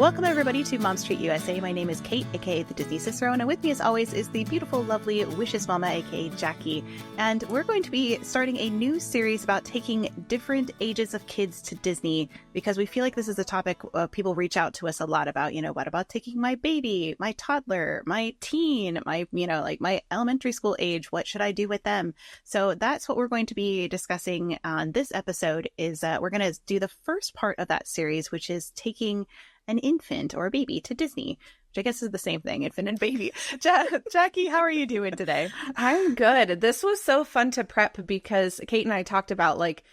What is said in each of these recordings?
Welcome, everybody, to Mom Street USA. My name is Kate, aka the Disney Cicerone, and with me, as always, is the beautiful, lovely Wishes Mama, aka Jackie. And we're going to be starting a new series about taking different ages of kids to Disney, because we feel like this is a topic people reach out to us a lot about. You know, what about taking my baby, my toddler, my teen, my, like my elementary school age? What should I do with them? So that's what we're going to be discussing on this episode. Is we're going to do the first part of that series, which is taking an infant or a baby to Disney, which I guess is the same thing, infant and baby. Jackie, how are you doing today? I'm good. This was so fun to prep because Kate and I talked about, like,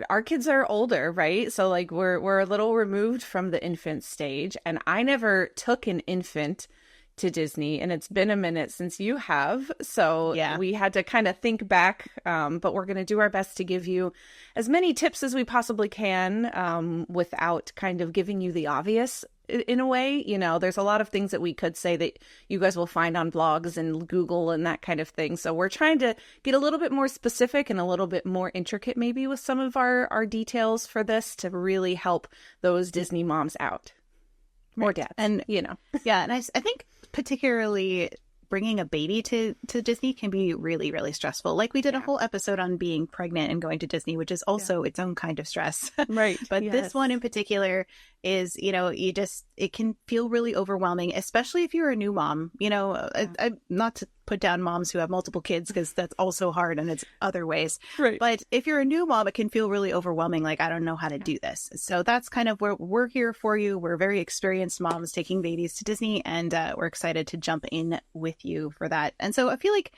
our kids are older, right? So like we're a little removed from the infant stage, and I never took an infant to Disney, and it's been a minute since you have. So yeah, we had to kind of think back, but we're going to do our best to give you as many tips as we possibly can, without kind of giving you the obvious in a way. You know, there's a lot of things that we could say that you guys will find on blogs and Google and that kind of thing. So we're trying to get a little bit more specific and a little bit more intricate maybe with some of our details for this to really help those Disney moms out. Right. Or dads. And, yeah. And I think particularly bringing a baby to Disney can be really, really stressful. Like we did a whole episode on being pregnant and going to Disney, which is also its own kind of stress. Right. But this one in particular is, it can feel really overwhelming, especially if you're a new mom. I not to put down moms who have multiple kids, because that's also hard and it's other ways. Right. But if you're a new mom, it can feel really overwhelming. Like, I don't know how to do this. So that's kind of where we're here for you. We're very experienced moms taking babies to Disney, and we're excited to jump in with you for that. And so I feel like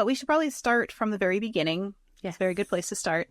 we should probably start from the very beginning. Yes, very good place to start.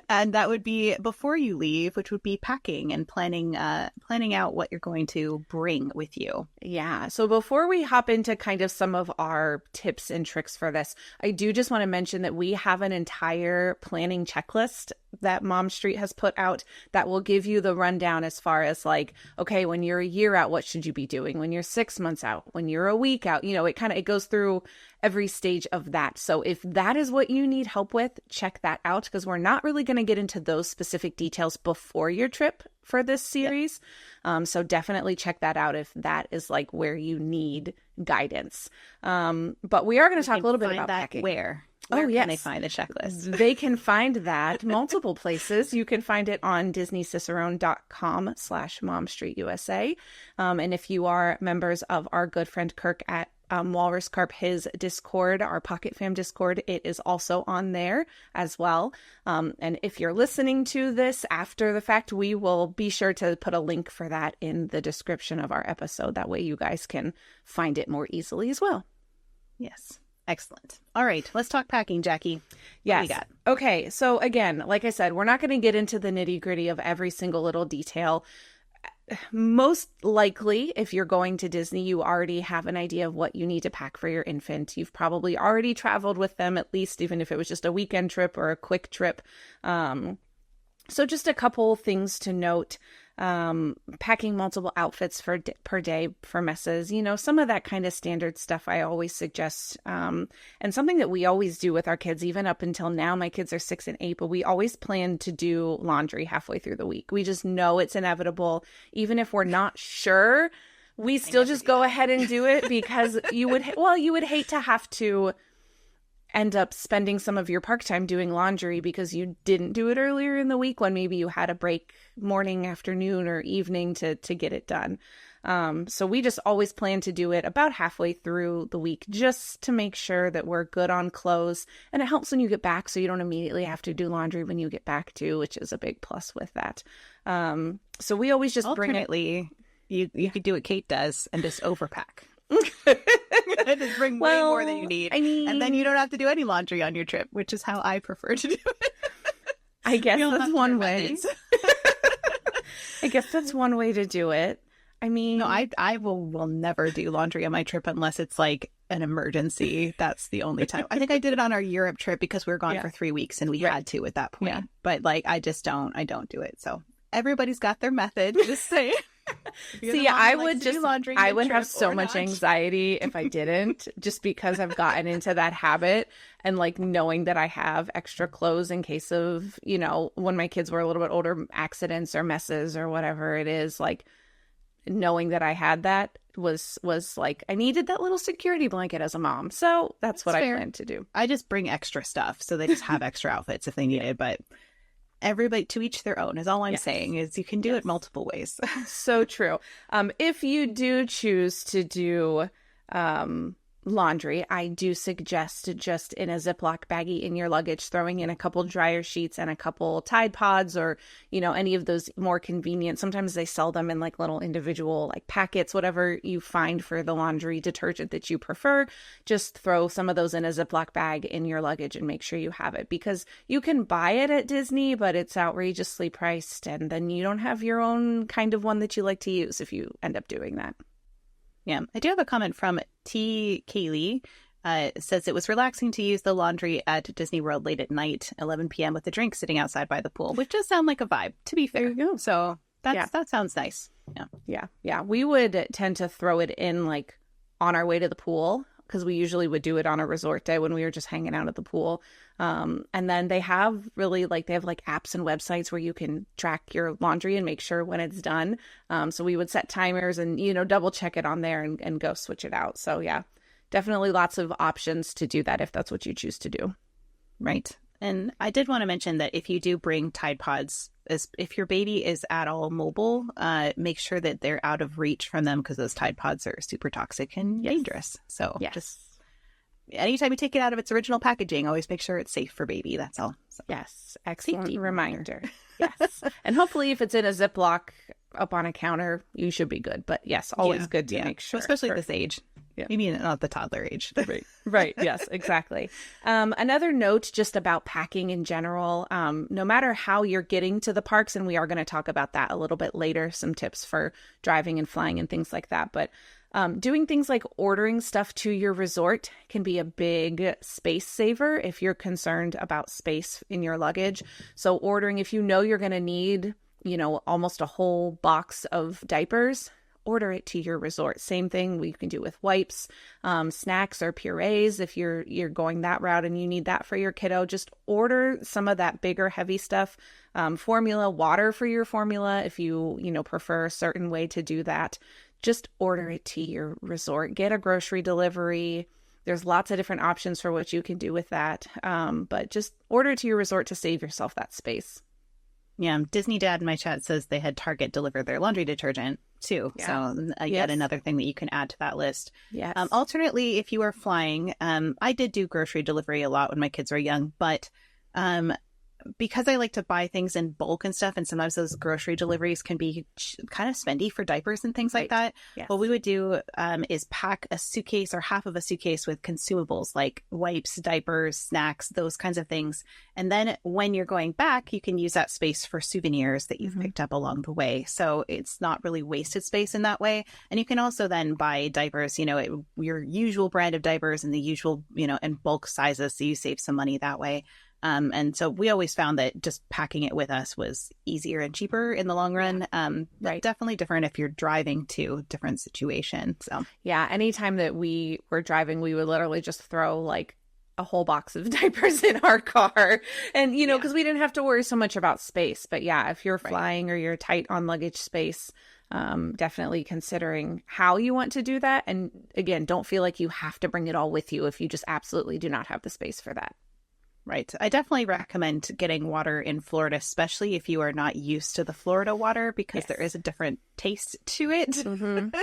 And that would be before you leave, which would be packing and planning out what you're going to bring with you. Yeah. So before we hop into kind of some of our tips and tricks for this, I do just want to mention that we have an entire planning checklist that Mom Street has put out that will give you the rundown as far as, like, okay, when you're a year out, what should you be doing? When you're 6 months out, when you're a week out, it goes through every stage of that. So if that is what you need help with, check that out, because we're not really going to get into those specific details before your trip for this series. Yep. So definitely check that out if that is like where you need guidance. But we are going to talk a little bit about packing. Where yes. Can they find a checklist? They can find that multiple places. You can find it on DisneyCicerone.com/MomStreetUSA. And if you are members of our good friend Kirk at Walrus Carp, his Discord, our Pocket Fam Discord, it is also on there as well. And if you're listening to this after the fact, we will be sure to put a link for that in the description of our episode. That way you guys can find it more easily as well. Yes. Excellent. All right. Let's talk packing, Jackie. Yes. What do you got? Okay. So again, like I said, we're not going to get into the nitty gritty of every single little detail. Most likely, if you're going to Disney, you already have an idea of what you need to pack for your infant. You've probably already traveled with them, at least, even if it was just a weekend trip or a quick trip. So just a couple things to note. Packing multiple outfits per day for messes, some of that kind of standard stuff I always suggest. And something that we always do with our kids, even up until now, my kids are 6 and 8, but we always plan to do laundry halfway through the week. We just know it's inevitable. Even if we're not sure, we still just go ahead and do it, because you would hate to have to end up spending some of your park time doing laundry because you didn't do it earlier in the week when maybe you had a break morning, afternoon, or evening to get it done. So we just always plan to do it about halfway through the week, just to make sure that we're good on clothes. And it helps when you get back, so you don't immediately have to do laundry when you get back too, which is a big plus with that. So we always just bring it. You could do what Kate does and just overpack. Just bring way more than you need. And then you don't have to do any laundry on your trip, which is how I prefer to do it. I guess that's one way. I guess that's one way to do it. I mean, no, I will never do laundry on my trip unless it's like an emergency. That's the only time. I think I did it on our Europe trip because we were gone for 3 weeks and we had to at that point. Yeah. But like, I don't do it. So everybody's got their method. Just saying. See, I would just, laundry I would have trip so or much not. anxiety if I didn't, just because I've gotten into that habit and like knowing that I have extra clothes in case of, you know, when my kids were a little bit older, accidents or messes or whatever it is, like knowing that I had that was like, I needed that little security blanket as a mom. So that's what fair. I plan to do. I just bring extra stuff so they just have extra outfits if they need it, but everybody to each their own is all I'm saying is you can do it multiple ways. So true. If you do choose to do laundry, I do suggest just in a Ziploc baggie in your luggage, throwing in a couple dryer sheets and a couple Tide Pods or, you know, any of those more convenient. Sometimes they sell them in like little individual like packets, whatever you find for the laundry detergent that you prefer. Just throw some of those in a Ziploc bag in your luggage and make sure you have it, because you can buy it at Disney, but it's outrageously priced. And then you don't have your own kind of one that you like to use if you end up doing that. Yeah, I do have a comment from T. Kaylee. It says it was relaxing to use the laundry at Disney World late at night, 11 p.m. with a drink sitting outside by the pool, which does sound like a vibe, to be fair. There you go. So that sounds nice. Yeah. We would tend to throw it in like on our way to the pool, because we usually would do it on a resort day when we were just hanging out at the pool. And then they have apps and websites where you can track your laundry and make sure when it's done. So we would set timers and, you know, double check it on there and go switch it out. So yeah, definitely lots of options to do that if that's what you choose to do. Right. And I did want to mention that if you do bring Tide Pods, if your baby is at all mobile, make sure that they're out of reach from them, because those Tide Pods are super toxic and dangerous. So just anytime you take it out of its original packaging, always make sure it's safe for baby. That's all. So, yes. Excellent safety reminder. Yes. And hopefully if it's in a Ziploc up on a counter, you should be good. But yes, always good to make sure. Especially at this age. Yeah. Maybe not the toddler age. Right. Yes, exactly. Another note just about packing in general, no matter how you're getting to the parks, and we are going to talk about that a little bit later, some tips for driving and flying and things like that. But doing things like ordering stuff to your resort can be a big space saver if you're concerned about space in your luggage. So ordering, if you know you're going to need, you know, almost a whole box of diapers, order it to your resort. Same thing we can do with wipes, snacks or purees. If you're going that route and you need that for your kiddo, just order some of that bigger, heavy stuff. Formula, water for your formula, if you prefer a certain way to do that. Just order it to your resort. Get a grocery delivery. There's lots of different options for what you can do with that. But just order it to your resort to save yourself that space. Yeah, Disney Dad in my chat says they had Target deliver their laundry detergent too. Yeah. So yet another thing that you can add to that list. Yes. Alternately, if you are flying, I did do grocery delivery a lot when my kids were young, but because I like to buy things in bulk and stuff, and sometimes those grocery deliveries can be kind of spendy for diapers and things like that. Yes. What we would do is pack a suitcase or half of a suitcase with consumables like wipes, diapers, snacks, those kinds of things. And then when you're going back, you can use that space for souvenirs that you've picked up along the way. So it's not really wasted space in that way. And you can also then buy diapers, your usual brand of diapers in the usual, in bulk sizes. So you save some money that way. And so we always found that just packing it with us was easier and cheaper in the long run. Right. Definitely different if you're driving to a different situation. So yeah, anytime that we were driving, we would literally just throw like a whole box of diapers in our car, and because we didn't have to worry so much about space. But yeah, if you're flying or you're tight on luggage space, definitely considering how you want to do that. And again, don't feel like you have to bring it all with you if you just absolutely do not have the space for that. Right. I definitely recommend getting water in Florida, especially if you are not used to the Florida water, because there is a different taste to it. Mm-hmm.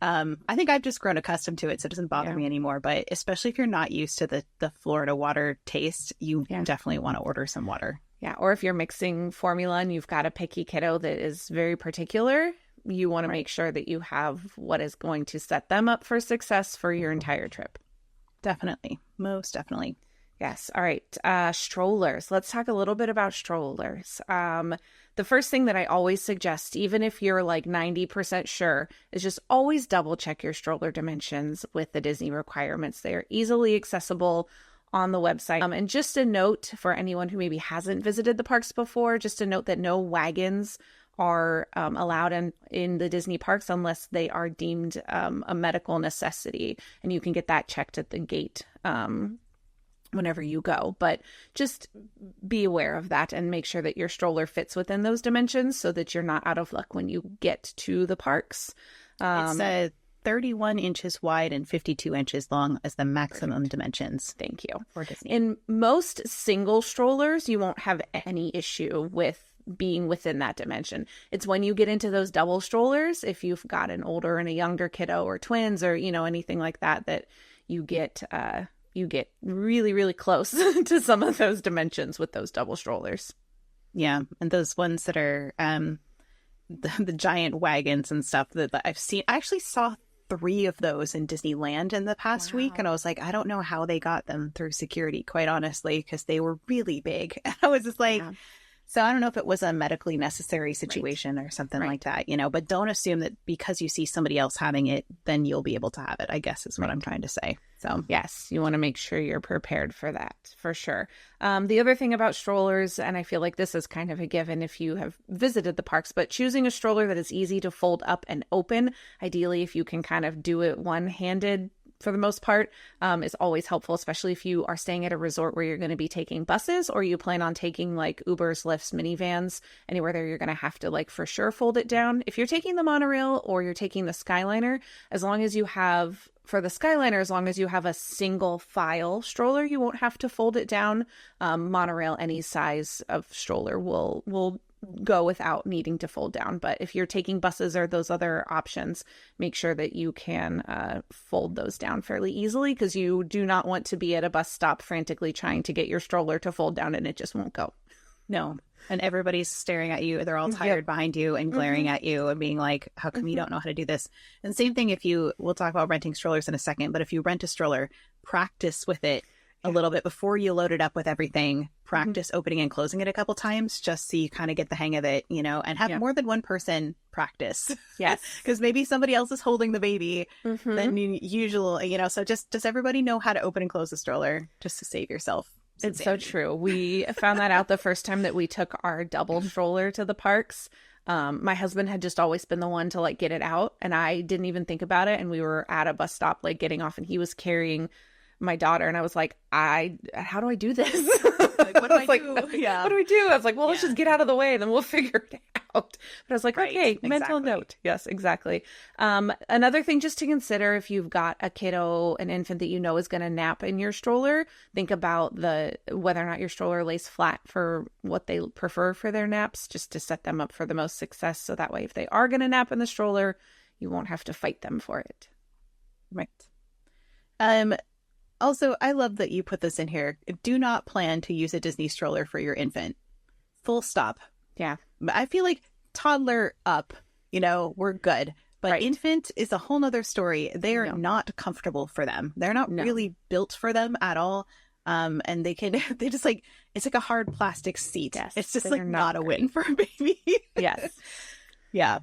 I think I've just grown accustomed to it, so it doesn't bother me anymore. But especially if you're not used to the Florida water taste, you definitely want to order some water. Yeah. Or if you're mixing formula and you've got a picky kiddo that is very particular, you want to make sure that you have what is going to set them up for success for your entire trip. Definitely. Most definitely. Yes. All right. Strollers. Let's talk a little bit about strollers. The first thing that I always suggest, even if you're like 90% sure, is just always double check your stroller dimensions with the Disney requirements. They are easily accessible on the website. And just a note for anyone who maybe hasn't visited the parks before, just a note that no wagons are allowed in the Disney parks unless they are deemed a medical necessity, and you can get that checked at the gate whenever you go. But just be aware of that and make sure that your stroller fits within those dimensions so that you're not out of luck when you get to the parks. It's 31 inches wide and 52 inches long as the maximum dimensions. Thank you. For Disney. In most single strollers, you won't have any issue with being within that dimension. It's when you get into those double strollers, if you've got an older and a younger kiddo or twins or, anything like that, that you get really, really close to some of those dimensions with those double strollers. Yeah. And those ones that are the giant wagons and stuff that I've seen. I actually saw 3 of those in Disneyland in the past week. And I was like, I don't know how they got them through security, quite honestly, because they were really big. And I was just like, So I don't know if it was a medically necessary situation or something like that, but don't assume that because you see somebody else having it, then you'll be able to have it, I guess is what I'm trying to say. So yes, you want to make sure you're prepared for that, for sure. The other thing about strollers, and I feel like this is kind of a given if you have visited the parks, but choosing a stroller that is easy to fold up and open, ideally if you can kind of do it one-handed, for the most part, is always helpful, especially if you are staying at a resort where you're going to be taking buses or you plan on taking like Ubers, Lyfts, minivans, anywhere there you're going to have to for sure fold it down. If you're taking the monorail or you're taking the Skyliner, as long as you have a single file stroller, you won't have to fold it down. Monorail, any size of stroller will go without needing to fold down. But if you're taking buses or those other options, make sure that you can fold those down fairly easily, because you do not want to be at a bus stop frantically trying to get your stroller to fold down and it just won't go. No. And everybody's staring at you. They're all tired behind you and glaring at you and being like, how come you don't know how to do this? And same thing we'll talk about renting strollers in a second, but if you rent a stroller, practice with it a little bit before you load it up with everything. Practice opening and closing it a couple times just so you kind of get the hang of it, and have more than one person practice. Yes. Because maybe somebody else is holding the baby than usual, so just does everybody know how to open and close the stroller just to save yourself? It's so true. We found that out the first time that we took our double stroller to the parks. My husband had just always been the one to get it out, and I didn't even think about it. And we were at a bus stop, getting off, and he was carrying my daughter, and I was like, how do I do this? What do I do? Yeah. What do we do? I was like, well, let's just get out of the way and then we'll figure it out. But I was like, okay, mental note. Yes, exactly. Another thing just to consider, if you've got a kiddo, an infant that is going to nap in your stroller, think about whether or not your stroller lays flat for what they prefer for their naps, just to set them up for the most success. So that way, if they are going to nap in the stroller, you won't have to fight them for it. Right. Also, I love that you put this in here. Do not plan to use a Disney stroller for your infant. Full stop. Yeah. I feel like toddler up, we're good. But infant is a whole nother story. They are not comfortable for them. They're not really built for them at all. And they just it's like a hard plastic seat. Yes, it's just not a win for a baby. Yes. Yeah.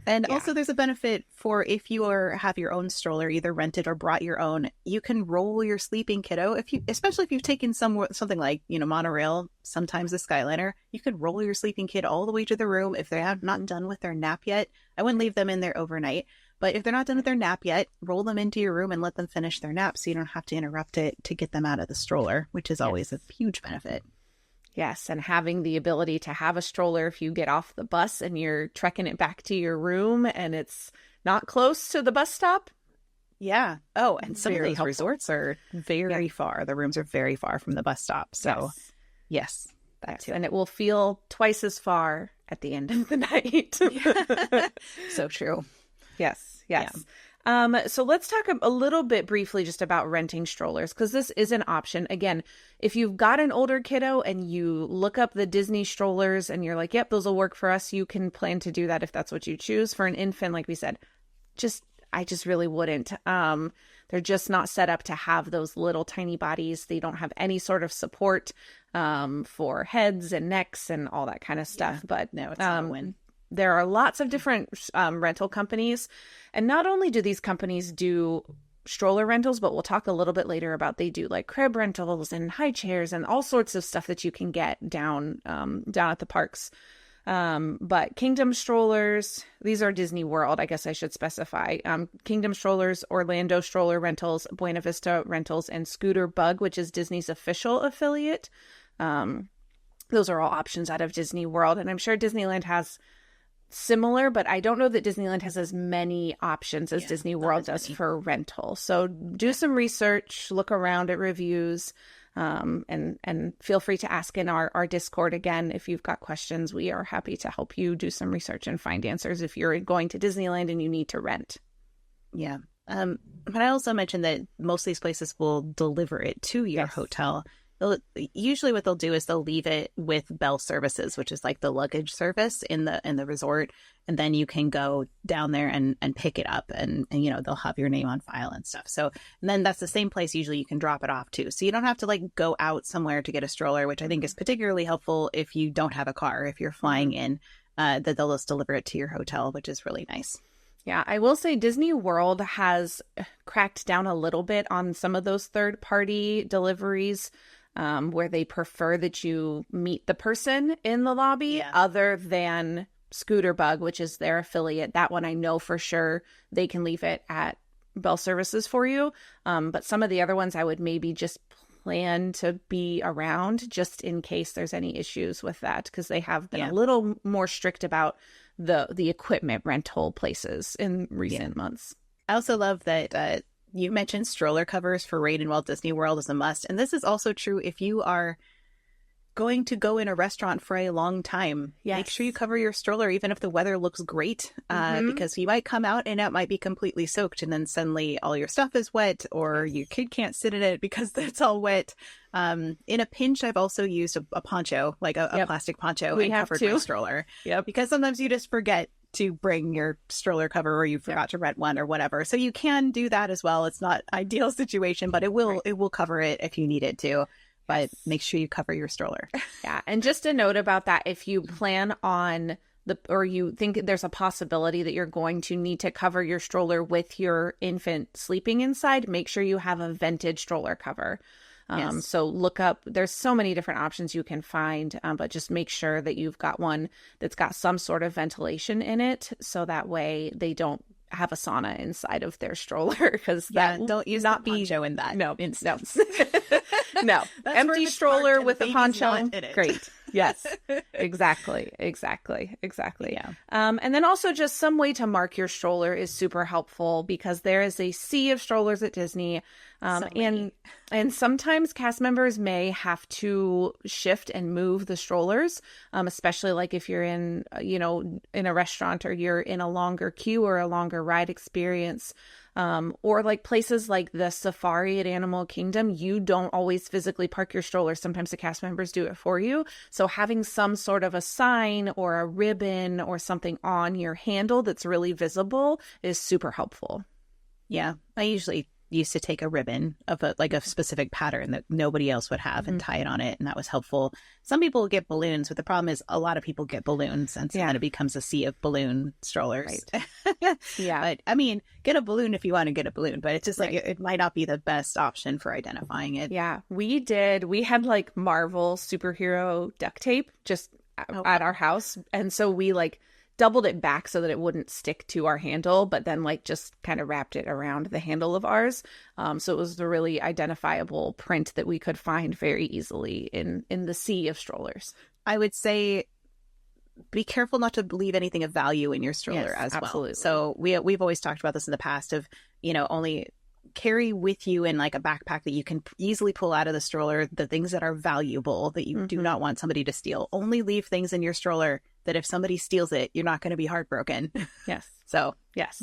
And also there's a benefit for if you have your own stroller, either rented or brought your own, you can roll your sleeping kiddo. Especially if you've taken something like, monorail, sometimes the Skyliner, you could roll your sleeping kid all the way to the room. If they're not done with their nap yet, I wouldn't leave them in there overnight. But if they're not done with their nap yet, roll them into your room and let them finish their nap so you don't have to interrupt it to get them out of the stroller, which is always a huge benefit. Yes, and having the ability to have a stroller if you get off the bus and you're trekking it back to your room and it's not close to the bus stop. Yeah. Oh, and some of those resorts are very far. The rooms are very far from the bus stop. So, yes, that too. And it will feel twice as far at the end of the night. So true. Yes. Yeah. So let's talk a little bit briefly just about renting strollers, because this is an option. Again, if you've got an older kiddo and you look up the Disney strollers and you're like, yep, those will work for us, you can plan to do that if that's what you choose. For an infant, like we said, I just really wouldn't. They're just not set up to have those little tiny bodies. They don't have any sort of support for heads and necks and all that kind of stuff. Yeah. But no, it's not a win. There are lots of different rental companies. And not only do these companies do stroller rentals, but we'll talk a little bit later about they do crib rentals and high chairs and all sorts of stuff that you can get down at the parks. But Kingdom strollers, these are Disney World, I guess I should specify. Kingdom strollers, Orlando stroller rentals, Buena Vista rentals, and Scooter Bug, which is Disney's official affiliate. Those are all options out of Disney World. And I'm sure Disneyland has similar, but I don't know that Disneyland has as many options as Disney World does for rental. So do some research, look around at reviews, and feel free to ask in our Discord. Again, if you've got questions, we are happy to help you do some research and find answers if you're going to Disneyland and you need to rent. Yeah. But I also mentioned that most of these places will deliver it to your hotel. Usually what they'll do is they'll leave it with Bell Services, which is like the luggage service in the resort. And then you can go down there and pick it up and they'll have your name on file and stuff. So, and then that's the same place usually you can drop it off to. So you don't have to like go out somewhere to get a stroller, which I think is particularly helpful if you don't have a car, if you're flying in, that they'll just deliver it to your hotel, which is really nice. Yeah, I will say Disney World has cracked down a little bit on some of those third-party deliveries. Where they prefer that you meet the person in the lobby other than Scooter Bug, which is their affiliate. That one I know for sure they can leave it at Bell Services for you. But some of the other ones I would maybe just plan to be around just in case there's any issues with that, because they have been a little more strict about the equipment rental places in recent months. I also love that you mentioned stroller covers for Raid and Walt Disney World as a must. And this is also true if you are going to go in a restaurant for a long time. Yes. Make sure you cover your stroller, even if the weather looks great, because you might come out and it might be completely soaked. And then suddenly all your stuff is wet or your kid can't sit in it because it's all wet. In a pinch, I've also used a poncho, like a plastic poncho, and covered my stroller. Because sometimes you just forget to bring your stroller cover or you forgot to rent one or whatever. So you can do that as well. It's not ideal situation, but it will cover it if you need it to. But make sure you cover your stroller. Yeah. And just a note about that, if you plan on or you think there's a possibility that you're going to need to cover your stroller with your infant sleeping inside, make sure you have a vented stroller cover. So look up, there's so many different options you can find, but just make sure that you've got one that's got some sort of ventilation in it. So that way they don't have a sauna inside of their stroller, because don't use the poncho in that instance. No, empty stroller with a poncho. Great. Yes, exactly. Yeah. And then also just some way to mark your stroller is super helpful, because there is a sea of strollers at Disney. And sometimes cast members may have to shift and move the strollers, especially like if you're in a restaurant or you're in a longer queue or a longer ride experience. Or like places like the safari at Animal Kingdom, you don't always physically park your stroller. Sometimes the cast members do it for you. So having some sort of a sign or a ribbon or something on your handle that's really visible is super helpful. Yeah, I usually used to take a ribbon of a specific pattern that nobody else would have and tie it on it, and that was helpful. Some people get balloons, but the problem is a lot of people get balloons, and so then it becomes a sea of balloon strollers. Right. But I mean, get a balloon if you want to get a balloon, but it's just like it might not be the best option for identifying it. Yeah, we had like Marvel superhero duct tape just at our house, and so we like doubled it back so that it wouldn't stick to our handle, but then like just kind of wrapped it around the handle of ours. So it was the really identifiable print that we could find very easily in the sea of strollers. I would say be careful not to leave anything of value in your stroller as well. So we've always talked about this in the past of, only carry with you in like a backpack that you can easily pull out of the stroller the things that are valuable that you do not want somebody to steal. Only leave things in your stroller that if somebody steals it, you're not going to be heartbroken. Yes. So yes.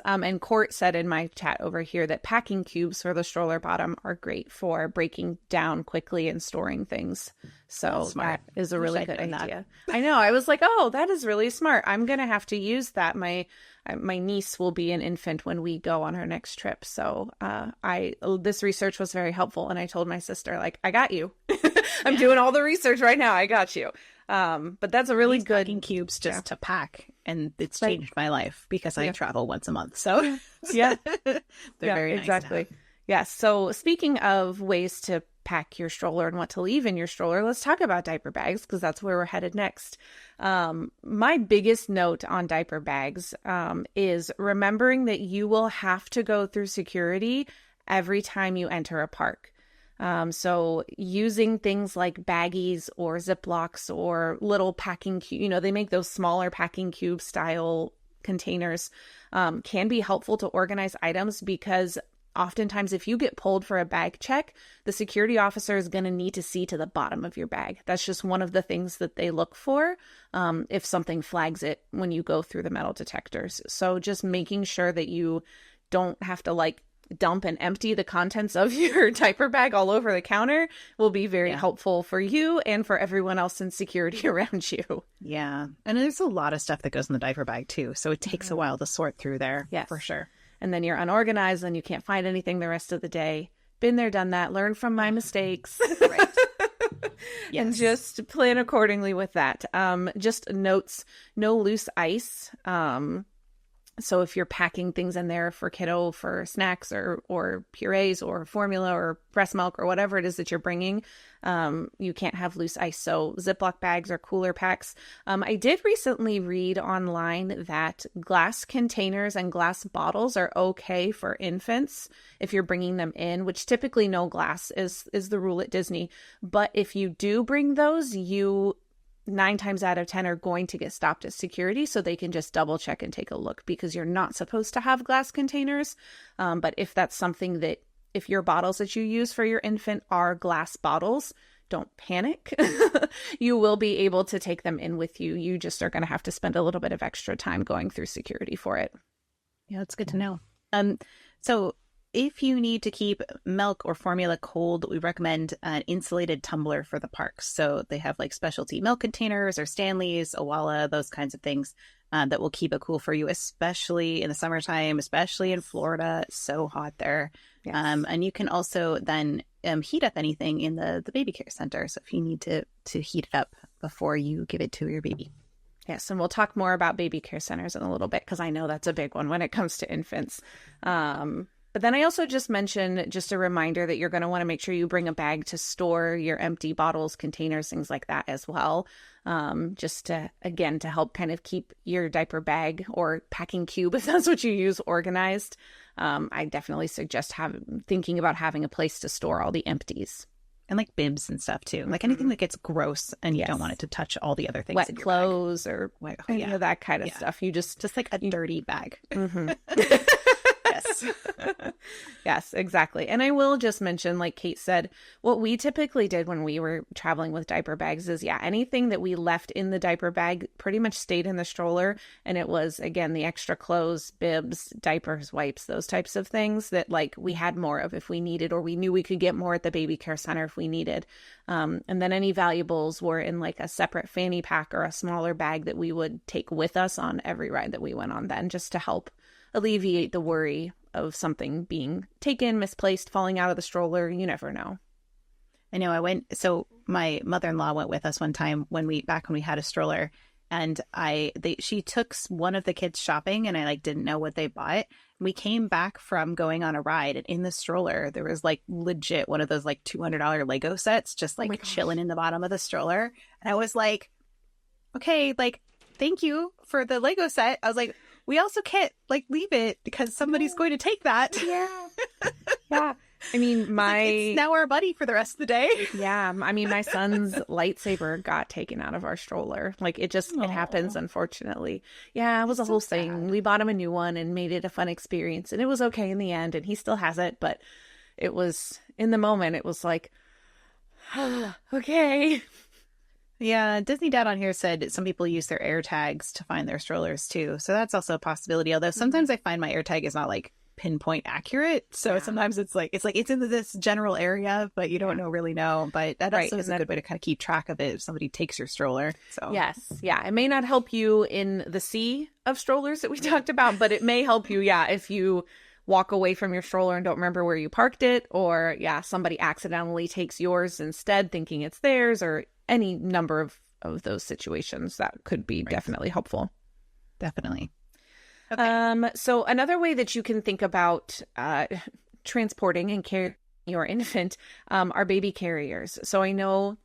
And Court said in my chat over here that packing cubes for the stroller bottom are great for breaking down quickly and storing things. So that is a really good idea. I know. I was like, oh, that is really smart. I'm going to have to use that. My niece will be an infant when we go on our next trip. So this research was very helpful. And I told my sister, like, I got you. I'm doing all the research right now. I got you. But that's a really good packing cubes just to pack, and it's changed my life because I travel once a month. So they're very nice. Exactly. Yes. So speaking of ways to pack your stroller and what to leave in your stroller, let's talk about diaper bags, because that's where we're headed next. My biggest note on diaper bags is remembering that you will have to go through security every time you enter a park. So using things like baggies or Ziplocs or little packing cube, they make those smaller packing cube style containers, can be helpful to organize items, because oftentimes if you get pulled for a bag check, the security officer is going to need to see to the bottom of your bag. That's just one of the things that they look for if something flags it when you go through the metal detectors. So just making sure that you don't have to dump and empty the contents of your diaper bag all over the counter will be very helpful for you and for everyone else in security around you. Yeah. And there's a lot of stuff that goes in the diaper bag too. So it takes a while to sort through there. Yes. For sure. And then you're unorganized and you can't find anything the rest of the day. Been there, done that. Learn from my mistakes. Right. Yes. And just plan accordingly with that. Just notes, no loose ice. So if you're packing things in there for kiddo for snacks or purees or formula or breast milk or whatever it is that you're bringing, you can't have loose ice. So Ziploc bags or cooler packs. I did recently read online that glass containers and glass bottles are okay for infants if you're bringing them in, which typically no glass is the rule at Disney. But if you do bring those, you 9 times out of 10 are going to get stopped at security, so they can just double check and take a look, because you're not supposed to have glass containers. But if that's something that, if your bottles that you use for your infant are glass bottles, don't panic. You will be able to take them in with you. You just are going to have to spend a little bit of extra time going through security for it. Yeah, that's good to know. So if you need to keep milk or formula cold, we recommend an insulated tumbler for the parks. So they have specialty milk containers or Stanleys, Owala, those kinds of things that will keep it cool for you, especially in the summertime, especially in Florida. It's so hot there. Yes. And you can also then heat up anything in the baby care center. So if you need to heat it up before you give it to your baby. Yes, and we'll talk more about baby care centers in a little bit, because I know that's a big one when it comes to infants. But then I also just mentioned, just a reminder that you're going to want to make sure you bring a bag to store your empty bottles, containers, things like that as well. Just to help kind of keep your diaper bag or packing cube, if that's what you use, organized. I definitely suggest thinking about having a place to store all the empties. And bibs and stuff too. Anything that gets gross and you don't want it to touch all the other things. Wet in your clothes bag. or any of that kind of stuff. You just a dirty bag. Mm-hmm. Yes. Yes, exactly. And I will just mention, like Kate said, what we typically did when we were traveling with diaper bags is, anything that we left in the diaper bag pretty much stayed in the stroller. And it was, again, the extra clothes, bibs, diapers, wipes, those types of things that we had more of if we needed, or we knew we could get more at the baby care center if we needed. And then any valuables were in a separate fanny pack or a smaller bag that we would take with us on every ride that we went on then, just to help alleviate the worry of something being taken, misplaced, falling out of the stroller. You never know. I know. So my mother-in-law went with us one time when we had a stroller, and she took one of the kids shopping, and I didn't know what they bought. We came back from going on a ride, and in the stroller there was legit one of those $200 Lego sets just chilling in the bottom of the stroller. And I was like, okay, thank you for the Lego set. I was like, we also can't leave it because somebody's going to take that. Yeah. Yeah. I mean, it's now our buddy for the rest of the day. Yeah. I mean, my son's lightsaber got taken out of our stroller. It happens, unfortunately. Yeah, it was a whole thing. We bought him a new one and made it a fun experience. And it was okay in the end. And he still has it. But it was, in the moment, it was okay. Yeah, Disney Dad on here said some people use their air tags to find their strollers too. So that's also a possibility. Although sometimes I find my air tag is not pinpoint accurate. So sometimes it's it's in this general area, but you don't really know. But that also is a good way to kind of keep track of it if somebody takes your stroller. So yes. Yeah. It may not help you in the sea of strollers that we talked about, but it may help you, if you walk away from your stroller and don't remember where you parked it, or somebody accidentally takes yours instead thinking it's theirs, or any number of those situations that could be definitely helpful. Definitely. Okay. So another way that you can think about transporting and your infant are baby carriers. So I know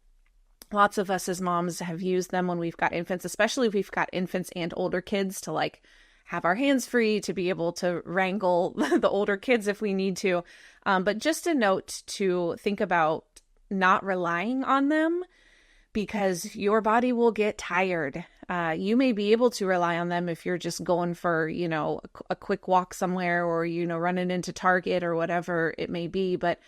lots of us as moms have used them when we've got infants, especially if we've got infants and older kids, to like have our hands free to be able to wrangle the older kids if we need to. But just a note to think about not relying on them, because your body will get tired. You may be able to rely on them if you're just going for, you know, a quick walk somewhere, or, you know, running into Target or whatever it may be. But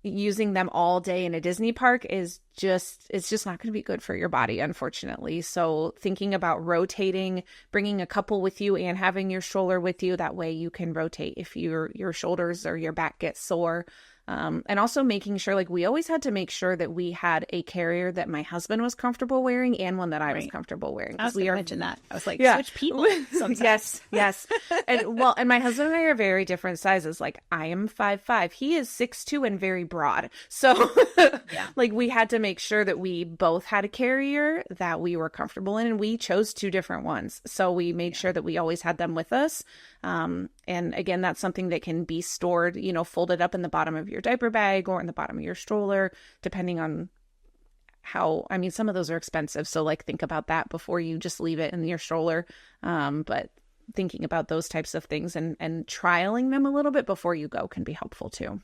using them all day in a Disney park it's just not going to be good for your body, unfortunately. So thinking about rotating, bringing a couple with you and having your stroller with you, that way you can rotate if your shoulders or your back get sore. And also making sure, like, we always had to make sure that we had a carrier that my husband was comfortable wearing and one that I was comfortable wearing. I was going to mention that. I was like, yeah. Switch people sometimes. Yes. And my husband and I are very different sizes. Like, I am 5'5". He is 6'2" and very broad. So like, we had to make sure that we both had a carrier that we were comfortable in, and we chose 2 different ones. So we made sure that we always had them with us. And again, that's something that can be stored, you know, folded up in the bottom of your diaper bag or in the bottom of your stroller, depending on how, I mean, some of those are expensive. So like, think about that before you just leave it in your stroller. But thinking about those types of things and trialing them a little bit before you go can be helpful too.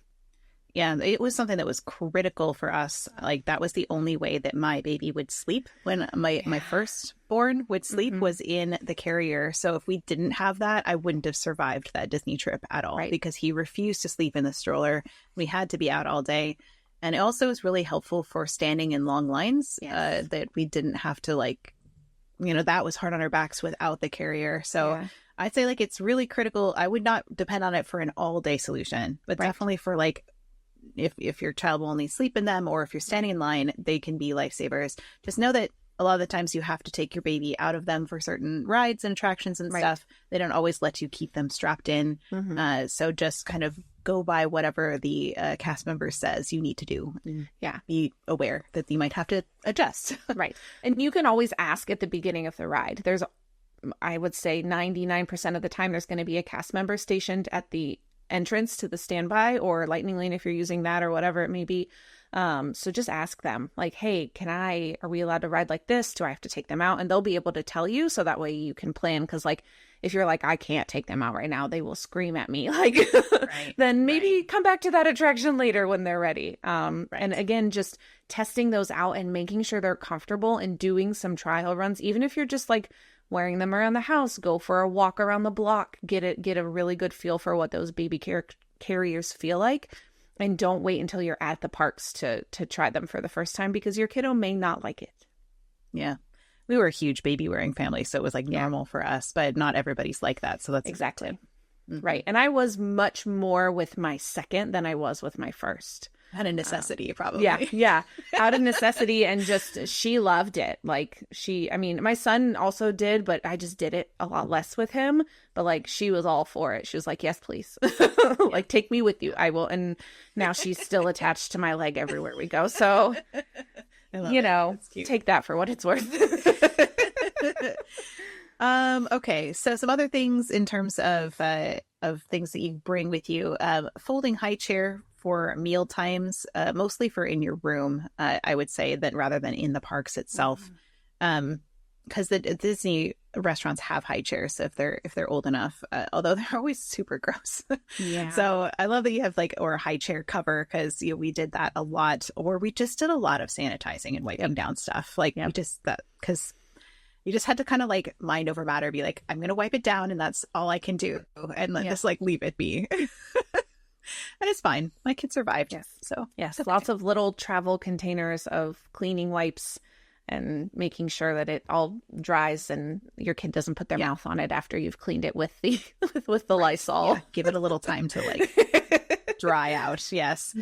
Yeah, it was something that was critical for us. Like, that was the only way that my baby would sleep when my firstborn would sleep was in the carrier. So if we didn't have that, I wouldn't have survived that Disney trip at all, because he refused to sleep in the stroller. We had to be out all day. And it also was really helpful for standing in long lines, that we didn't have to, like, you know, that was hard on our backs without the carrier. So I'd say, like, it's really critical. I would not depend on it for an all day solution, but definitely for, like, if your child will only sleep in them, or if you're standing in line, they can be lifesavers. Just know that a lot of the times you have to take your baby out of them for certain rides and attractions and stuff. They don't always let you keep them strapped in. So just kind of go by whatever the cast member says you need to do. Be aware that you might have to adjust. And you can always ask at the beginning of the ride. There's, I would say 99% of the time, there's going to be a cast member stationed at the entrance to the standby or lightning lane if you're using that, or whatever it may be. So just ask them, like, hey, are we allowed to ride like this? Do I have to take them out? And they'll be able to tell you, so that way you can plan. Because, like, if you're like, I can't take them out right now, they will scream at me. Like, then maybe come back to that attraction later when they're ready. And again, just testing those out and making sure they're comfortable and doing some trial runs, even if you're just like wearing them around the house, go for a walk around the block, get a really good feel for what those baby carriers feel like. And don't wait until you're at the parks to try them for the first time, because your kiddo may not like it. Yeah. We were a huge baby wearing family, so it was like normal for us, but not everybody's like that. So that's exactly right. And I was much more with my second than I was with my first. Out of necessity, probably. Yeah. Out of necessity. And just, she loved it. Like, my son also did, but I just did it a lot less with him. But like, she was all for it. She was like, yes, please. Like, take me with you. I will. And now she's still attached to my leg everywhere we go. So, take that for what it's worth. Okay. So some other things in terms of things that you bring with you, folding high chair for meal times, mostly for in your room, I would say, that rather than in the parks itself. Because the Disney restaurants have high chairs, so if they're old enough, although they're always super gross. So I love that you have or a high chair cover, because we did that a lot, or we just did a lot of sanitizing and wiping down stuff. We just because you just had to kind of like mind over matter, be like, I'm gonna wipe it down, and that's all I can do, and just like leave it be. And it's fine. My kid survived. So okay. Lots of little travel containers of cleaning wipes, and making sure that it all dries and your kid doesn't put their mouth on it after you've cleaned it with the Lysol. Give it a little time to dry out. Yes.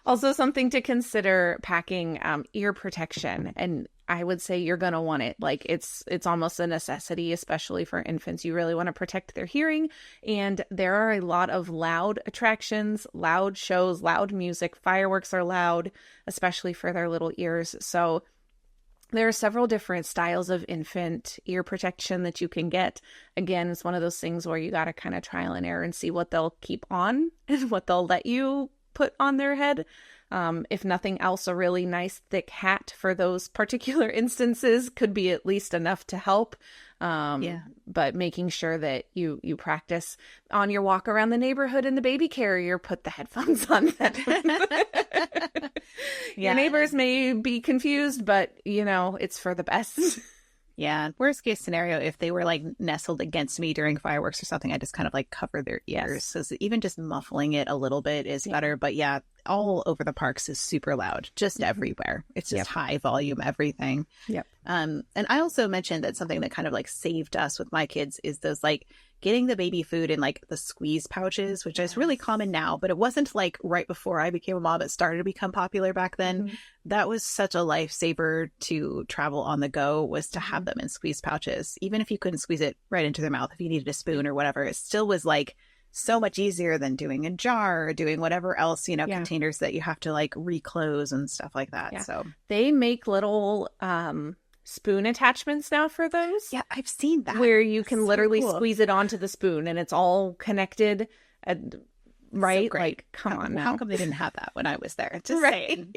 Also, something to consider, packing ear protection. And I would say you're going to want it. Like, it's almost a necessity, especially for infants. You really want to protect their hearing. And there are a lot of loud attractions, loud shows, loud music. Fireworks are loud, especially for their little ears. So there are several different styles of infant ear protection that you can get. Again, it's one of those things where you got to kind of trial and error and see what they'll keep on and what they'll let you put on their head. If nothing else, a really nice thick hat for those particular instances could be at least enough to help. But making sure that you practice on your walk around the neighborhood in the baby carrier, put the headphones on. Your neighbors may be confused, but it's for the best. Yeah. Worst case scenario, if they were like nestled against me during fireworks or something, I just kind of like cover their ears. So even just muffling it a little bit is better. But yeah, all over the parks is super loud, just everywhere. It's just high volume, everything. Yep. And I also mentioned that something that kind of like saved us with my kids is those like getting the baby food in like the squeeze pouches, which is really common now, but it wasn't like right before I became a mom. It started to become popular back then. That was such a lifesaver to travel on the go, was to have them in squeeze pouches. Even if you couldn't squeeze it right into their mouth, if you needed a spoon or whatever, it still was like so much easier than doing a jar or doing whatever else, containers that you have to like reclose and stuff like that. Yeah. So they make little spoon attachments now for those. Yeah, I've seen that. Where you can literally squeeze it onto the spoon and it's all connected. Right? So like, come on now. How come they didn't have that when I was there? Just saying.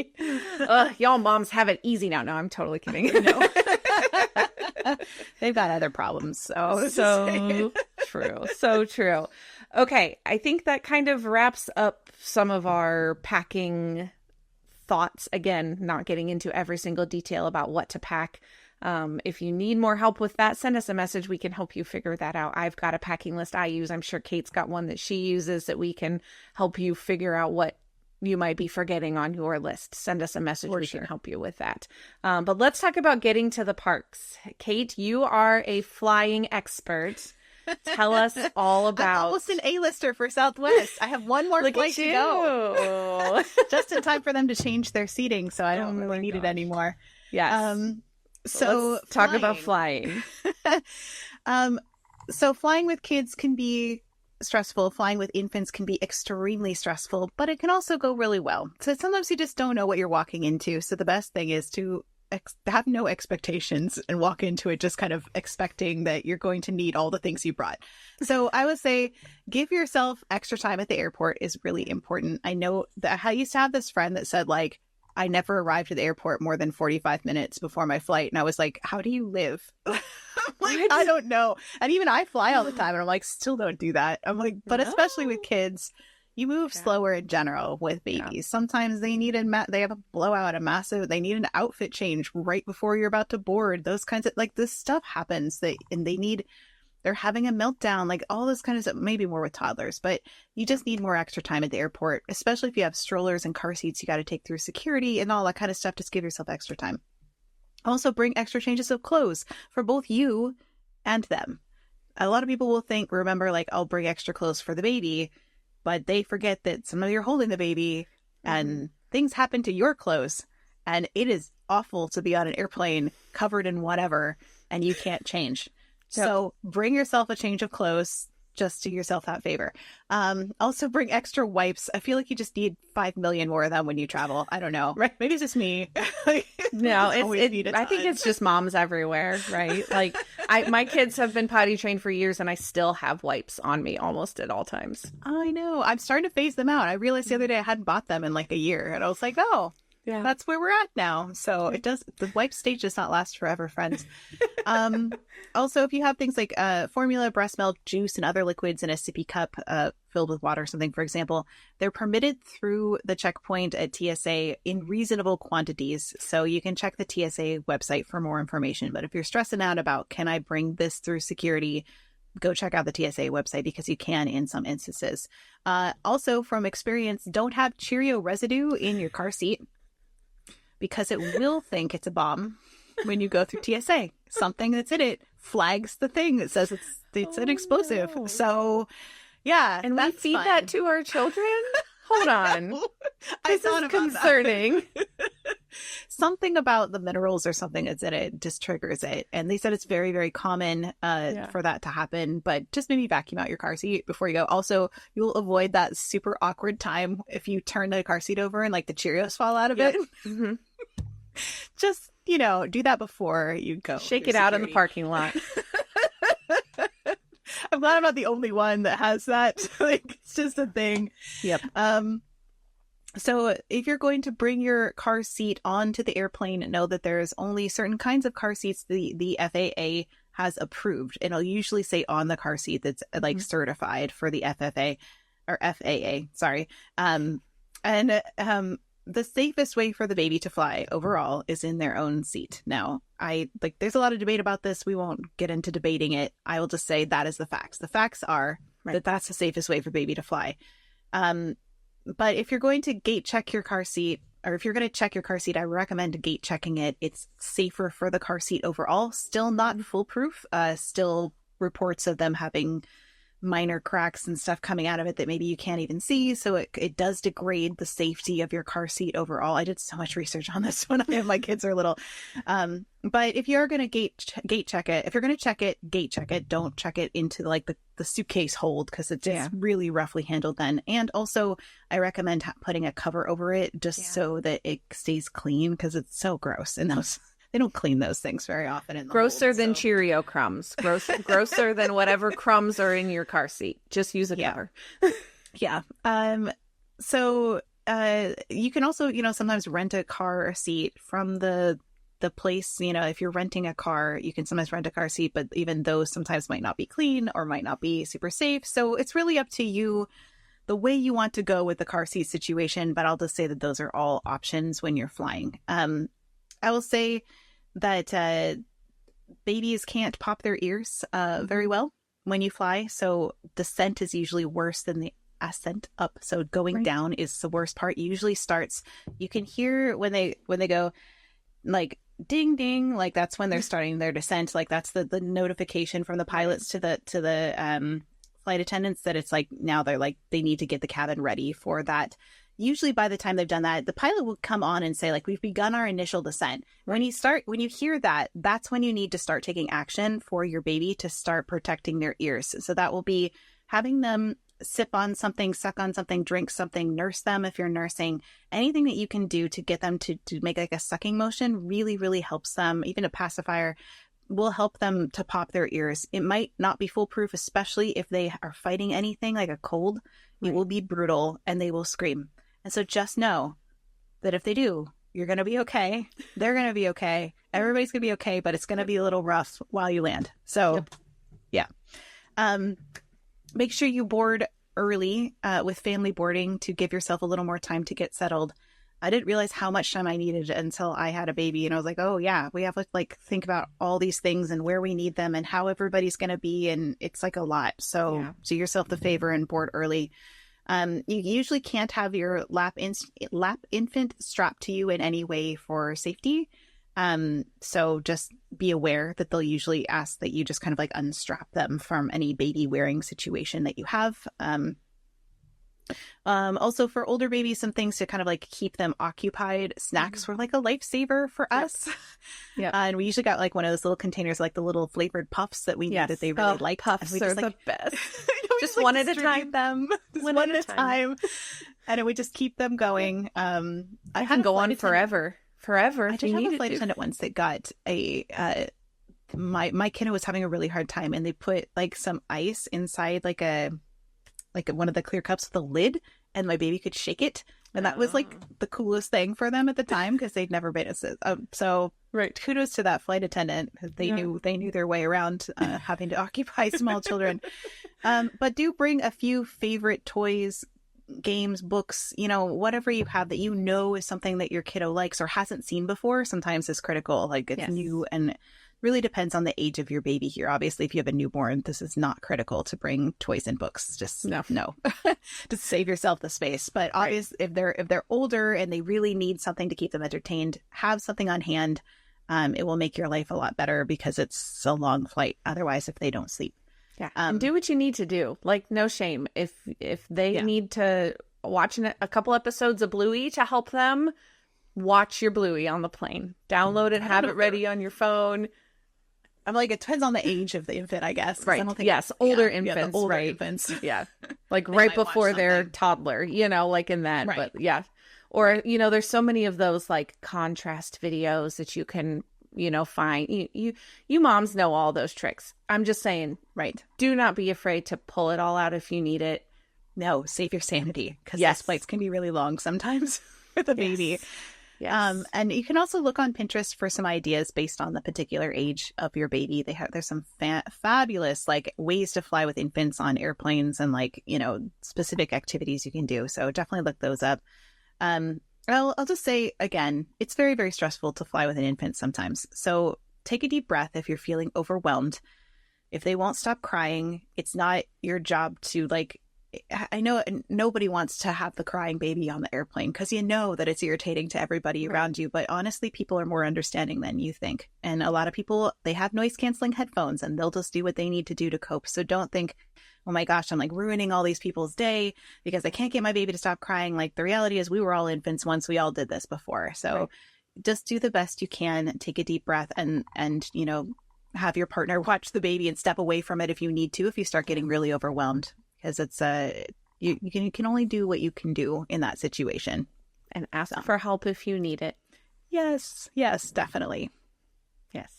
Y'all moms have it easy now. No, I'm totally kidding. No. They've got other problems. So true. So true. Okay. I think that kind of wraps up some of our packing thoughts. Again, not getting into every single detail about what to pack. If you need more help with that, send us a message. We can help you figure that out. I've got a packing list I use. I'm sure Kate's got one that she uses that we can help you figure out what you might be forgetting on your list. Send us a message. We can help you with that. But let's talk about getting to the parks. Kate, you are a flying expert. Tell us all about... I'm almost an A-lister for Southwest. I have one more flight to go. Just in time for them to change their seating, so I don't really need it anymore. Yes. So let's talk about flying. So flying with kids can be stressful. Flying with infants can be extremely stressful, but it can also go really well. So sometimes you just don't know what you're walking into. So the best thing is to have no expectations and walk into it just kind of expecting that you're going to need all the things you brought. So I would say give yourself extra time at the airport is really important. I know that I used to have this friend that said like, I never arrived at the airport more than 45 minutes before my flight. And I was like, how do you live? Like, I don't know. And even I fly all the time. And I'm like, still don't do that. I'm like, but especially with kids, you move slower in general with babies. Sometimes they need they have a blowout, they need an outfit change right before you're about to board. Those kinds of, like, this stuff happens they're having a meltdown, like all this kind of stuff, maybe more with toddlers, but you just need more extra time at the airport, especially if you have strollers and car seats you got to take through security and all that kind of stuff. Just give yourself extra time. Also bring extra changes of clothes for both you and them. A lot of people will remember like, I'll bring extra clothes for the baby, but they forget that sometimes you're holding the baby and things happen to your clothes. And it is awful to be on an airplane covered in whatever and you can't change. So bring yourself a change of clothes. Just do yourself that favor. Also bring extra wipes. I feel like you just need 5 million more of them when you travel. I don't know. Right. Maybe it's just me. No, I think it's just moms everywhere, right? Like my kids have been potty trained for years and I still have wipes on me almost at all times. I know. I'm starting to phase them out. I realized the other day I hadn't bought them in like a year and I was like, oh, yeah, that's where we're at now. So the wipe stage does not last forever, friends. Also, if you have things like formula, breast milk, juice, and other liquids in a sippy cup filled with water or something, for example, they're permitted through the checkpoint at TSA in reasonable quantities. So you can check the TSA website for more information. But if you're stressing out about, can I bring this through security, go check out the TSA website because you can in some instances. Also, from experience, don't have Cheerio residue in your car seat, because it will think it's a bomb when you go through TSA. Something that's in it flags the thing that says it's an explosive. So, yeah. And we feed that to our children? Hold on. This is concerning. Something about the minerals or something that's in it just triggers it. And they said it's very, very common for that to happen. But just maybe vacuum out your car seat before you go. Also, you'll avoid that super awkward time if you turn the car seat over and like the Cheerios fall out of it. Mm-hmm. Just, do that before you go. Shake it out in the parking lot. I'm glad I'm not the only one that has that. Like, it's just a thing. Yep. So if you're going to bring your car seat onto the airplane, know that there's only certain kinds of car seats the FAA has approved. It'll usually say on the car seat that's like certified for the FFA or FAA, sorry. And the safest way for the baby to fly overall is in their own seat. Now, there's a lot of debate about this. We won't get into debating it. I will just say that is the facts. The facts are that that's the safest way for baby to fly. But if you're going to gate check your car seat, or if you're going to check your car seat, I recommend gate checking it. It's safer for the car seat overall. Still not foolproof. Still reports of them having minor cracks and stuff coming out of it that maybe you can't even see. So it does degrade the safety of your car seat overall. I did so much research on this when my kids are little. But if you're going to gate check it, if you're going to check it, gate check it. Don't check it into like the suitcase hold, because it's just really roughly handled then. And also I recommend putting a cover over it just so that it stays clean, because it's so gross. And they don't clean those things very often. In the grosser than Cheerio crumbs. Grosser than whatever crumbs are in your car seat. Just use a cover. Yeah. So you can also, sometimes rent a car seat from the place. If you're renting a car, you can sometimes rent a car seat, but even those sometimes might not be clean or might not be super safe. So it's really up to you the way you want to go with the car seat situation. But I'll just say that those are all options when you're flying. I will say that babies can't pop their ears very well when you fly. So descent is usually worse than the ascent up. So going down is the worst part. It usually starts, you can hear when they go like ding, ding, like that's when they're starting their descent. Like that's the notification from the pilots to the flight attendants that it's like, now they're like, they need to get the cabin ready for that. Usually by the time they've done that, the pilot will come on and say, like, we've begun our initial descent. When you hear that, that's when you need to start taking action for your baby to start protecting their ears. So that will be having them sip on something, suck on something, drink something, nurse them if you're nursing. Anything that you can do to get them to make like a sucking motion really, really helps them. Even a pacifier will help them to pop their ears. It might not be foolproof, especially if they are fighting anything like a cold. It will be brutal and they will scream. And so just know that if they do, you're going to be okay. They're going to be okay. Everybody's going to be okay, but it's going to be a little rough while you land. So, yeah. Make sure you board early with family boarding to give yourself a little more time to get settled. I didn't realize how much time I needed until I had a baby. And I was like, oh, yeah, we have to like think about all these things and where we need them and how everybody's going to be. And it's like a lot. So do yourself the favor and board early. You usually can't have your lap infant strapped to you in any way for safety. So just be aware that they'll usually ask that you just kind of like unstrap them from any baby wearing situation that you have. Also for older babies, some things to kind of like keep them occupied. Snacks were like a lifesaver for us. Yeah. And we usually got like one of those little containers, like the little flavored puffs that we knew that they really liked. Puffs are the best. Just one at a time. One at a time. And we just keep them going. I can go on forever. I did have a flight attendant once that got my kiddo was having a really hard time, and they put like some ice inside like one of the clear cups with a lid, and my baby could shake it. And that was like the coolest thing for them at the time, because they'd never been so kudos to that flight attendant. They knew their way around having to occupy small children. But do bring a few favorite toys, games, books, whatever you have that is something that your kiddo likes or hasn't seen before. Sometimes is critical. Like it's new, and really depends on the age of your baby here. Obviously, if you have a newborn, this is not critical to bring toys and books. Just no. Just save yourself the space. But obviously, if they're older and they really need something to keep them entertained, have something on hand. It will make your life a lot better, because it's a long flight otherwise if they don't sleep. Yeah. And do what you need to do. Like, no shame. If they need to watch a couple episodes of Bluey to help them, watch your Bluey on the plane. Download it, have it ready on your phone. I'm like, it depends on the age of the infant, I guess. Right. I don't think, older infants. Older infants. Yeah. Like right before their toddler, like in that. Right. But yeah. Or, there's so many of those like contrast videos that you can, find. You moms know all those tricks. I'm just saying, do not be afraid to pull it all out if you need it. No, save your sanity, because Yes. those flights can be really long sometimes with a baby. Yes. And you can also look on Pinterest for some ideas based on the particular age of your baby. There's some fabulous like ways to fly with infants on airplanes and like, specific activities you can do. So definitely look those up. I'll just say again, it's very, very stressful to fly with an infant sometimes. So take a deep breath if you're feeling overwhelmed. If they won't stop crying, it's not your job to like, I know nobody wants to have the crying baby on the airplane because you know that it's irritating to everybody around you. But honestly, people are more understanding than you think. And a lot of people, they have noise canceling headphones and they'll just do what they need to do to cope. So don't think, oh my gosh, I'm like ruining all these people's day because I can't get my baby to stop crying. Like the reality is we were all infants once. We all did this before. So just do the best you can, take a deep breath and have your partner watch the baby and step away from it if you need to, if you start getting really overwhelmed. Because it's you can only do what you can do in that situation. And ask for help if you need it. Yes, definitely. Yes.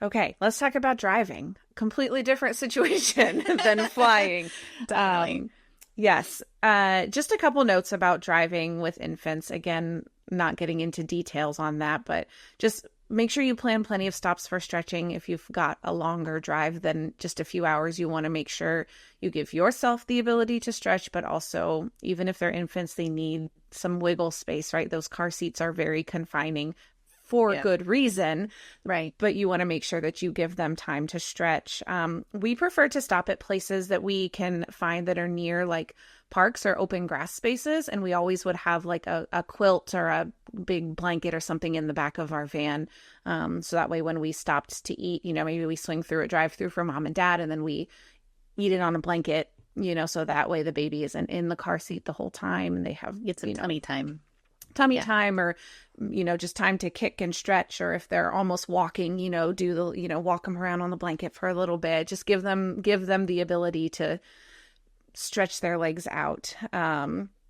Okay, let's talk about driving. Completely different situation than flying. Definitely. Yes. Just a couple notes about driving with infants. Again, not getting into details on that, but just make sure you plan plenty of stops for stretching. If you've got a longer drive than just a few hours, you want to make sure you give yourself the ability to stretch, but also, even if they're infants, they need some wiggle space, right? Those car seats are very confining for good reason, right? But you want to make sure that you give them time to stretch. We prefer to stop at places that we can find that are near like parks or open grass spaces. And we always would have like a quilt or a big blanket or something in the back of our van. So that way when we stopped to eat, maybe we swing through a drive-through for mom and dad and then we eat it on a blanket, so that way the baby isn't in the car seat the whole time and they have some tummy time. Time or just time to kick and stretch, or if they're almost walking, do the walk them around on the blanket for a little bit. Just give them the ability to stretch their legs out.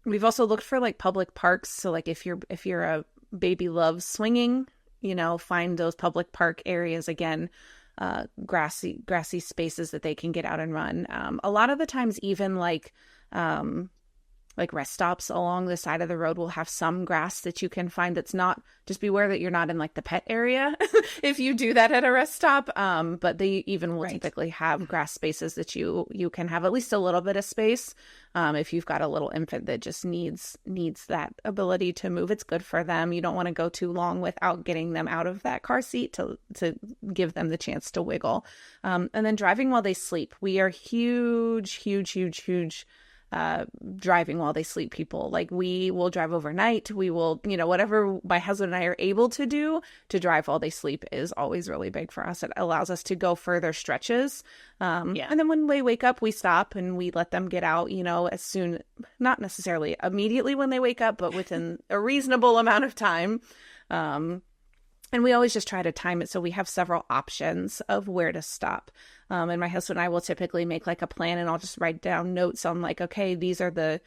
We've also looked for like public parks, so like if you're a baby loves swinging, find those public park areas, again, grassy spaces that they can get out and run. A lot of the times even like rest stops along the side of the road will have some grass that you can find that's not, just beware that you're not in like the pet area if you do that at a rest stop. But they even will typically have grass spaces that you can have at least a little bit of space. If you've got a little infant that just needs that ability to move, it's good for them. You don't want to go too long without getting them out of that car seat to give them the chance to wiggle. And then driving while they sleep. We are huge driving while they sleep people. Like we will drive overnight. We will, whatever my husband and I are able to do to drive while they sleep is always really big for us. It allows us to go further stretches. And then when they wake up, we stop and we let them get out, as soon, not necessarily immediately when they wake up, but within a reasonable amount of time. And we always just try to time it so we have several options of where to stop. And my husband and I will typically make like a plan and I'll just write down notes on like, okay, these are the,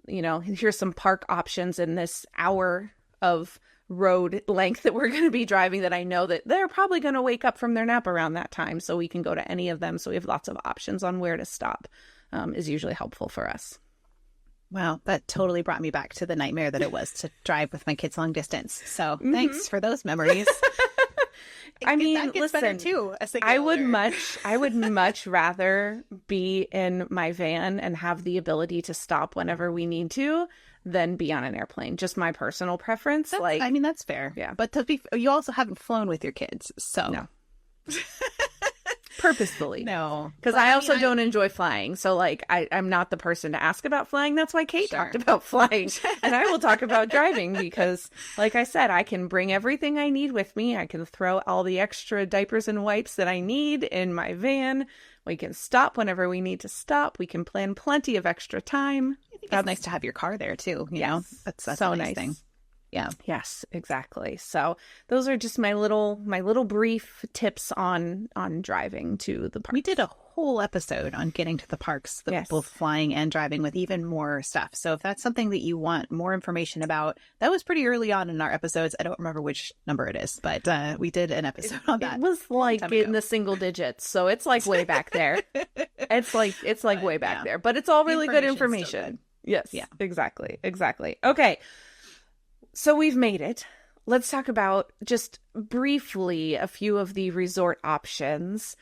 here's some park options in this hour of road length that we're going to be driving that I know that they're probably going to wake up from their nap around that time. So we can go to any of them. So we have lots of options on where to stop, is usually helpful for us. Wow, that totally brought me back to the nightmare that it was to drive with my kids long distance. So thanks for those memories. I mean, that gets listen, better too. I would much rather be in my van and have the ability to stop whenever we need to than be on an airplane. Just my personal preference. That's fair. Yeah. But you also haven't flown with your kids, so no. Purposefully. No. Because I also don't enjoy flying. So like I'm not the person to ask about flying. That's why Kate talked about flying. And I will talk about driving because like I said, I can bring everything I need with me. I can throw all the extra diapers and wipes that I need in my van. We can stop whenever we need to stop. We can plan plenty of extra time. I think it's nice to have your car there too. You know, that's so a nice thing. Yeah. Yes, exactly. So those are just my little brief tips on driving to the park. We did a whole episode on getting to the parks, Yes. both flying and driving, with even more stuff. So if that's something that you want more information about, that was pretty early on in our episodes. I don't remember which number it is, but we did an episode on that. It was like in the single digits, so it's like way back there. It's like way back there, but it's all really good information. Yes. Yeah. Exactly. Okay. So we've made it. Let's talk about just briefly a few of the resort options.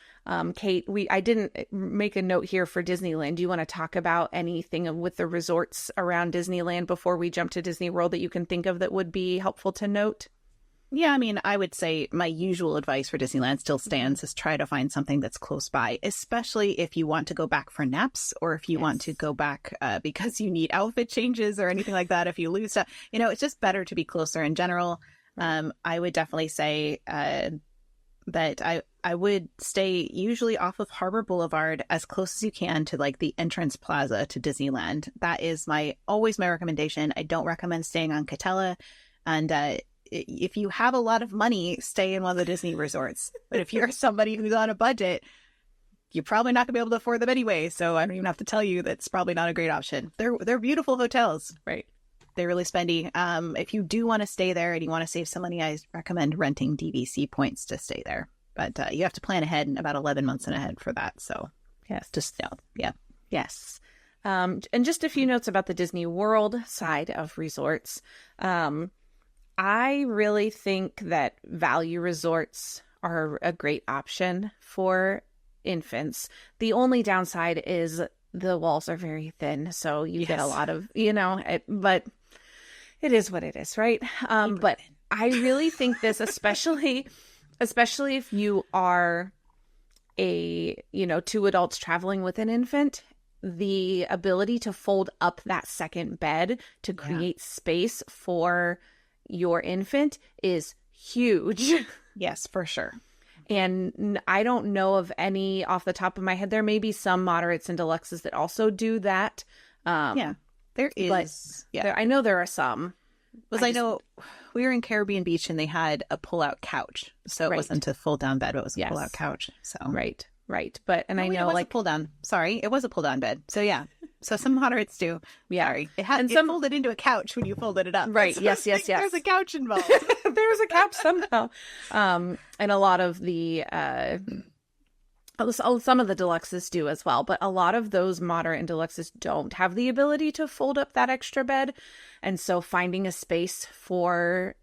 Kate, I didn't make a note here for Disneyland. Do you want to talk about anything with the resorts around Disneyland before we jump to Disney World that you can think of that would be helpful to note? Yeah, I mean, I would say my usual advice for Disneyland still stands, is try to find something that's close by, especially if you want to go back for naps, or if you want to go back because you need outfit changes or anything like that. If you lose stuff, it's just better to be closer in general. I would definitely say that I would stay usually off of Harbor Boulevard as close as you can to like the entrance plaza to Disneyland. That is always my recommendation. I don't recommend staying on Catella, and if you have a lot of money, stay in one of the Disney resorts. But if you're somebody who's on a budget, you're probably not gonna be able to afford them anyway. So I don't even have to tell you that's probably not a great option. They're beautiful hotels, right? They're really spendy. If you do want to stay there and you want to save some money, I recommend renting DVC points to stay there. But you have to plan ahead, about 11 months ahead for that. So yes, just yeah. Yes. And just a few notes about the Disney World side of resorts. I really think that value resorts are a great option for infants. The only downside is the walls are very thin, so you get a lot of, but it is what it is, right? But I really think this, especially if you are two adults traveling with an infant, the ability to fold up that second bed to create space for your infant is huge. Yes, for sure. And I don't know of any off the top of my head. There may be some moderates and deluxes that also do that. There is. I know there are some. I know we were in Caribbean Beach and they had a pull-out couch. So it wasn't a fold-down bed, but it was a pull-out couch. So Right. But, and I know, it was a pull-down. Sorry, it was a pull-down bed. So yeah. So some moderates do. Yeah. Sorry. It folded into a couch when you folded it up. Right. So yes. There's a couch involved. There's a couch somehow. And a lot of the, some of the deluxes do as well, but a lot of those moderate and deluxes don't have the ability to fold up that extra bed. And so finding a space for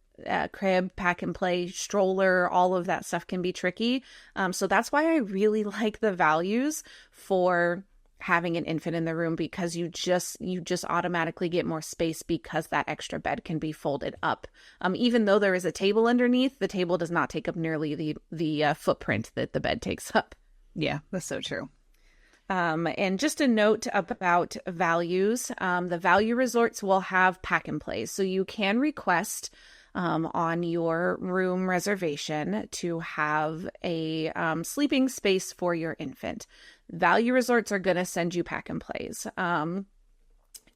crib, pack and play, stroller, all of that stuff can be tricky. So that's why I really like the values for having an infant in the room, because you just automatically get more space because that extra bed can be folded up. Even though there is a table underneath, the table does not take up nearly the footprint that the bed takes up. Yeah, that's so true. And just a note about values. The value resorts will have pack and plays, so you can request on your room reservation to have a sleeping space for your infant. Value resorts are going to send you pack and plays.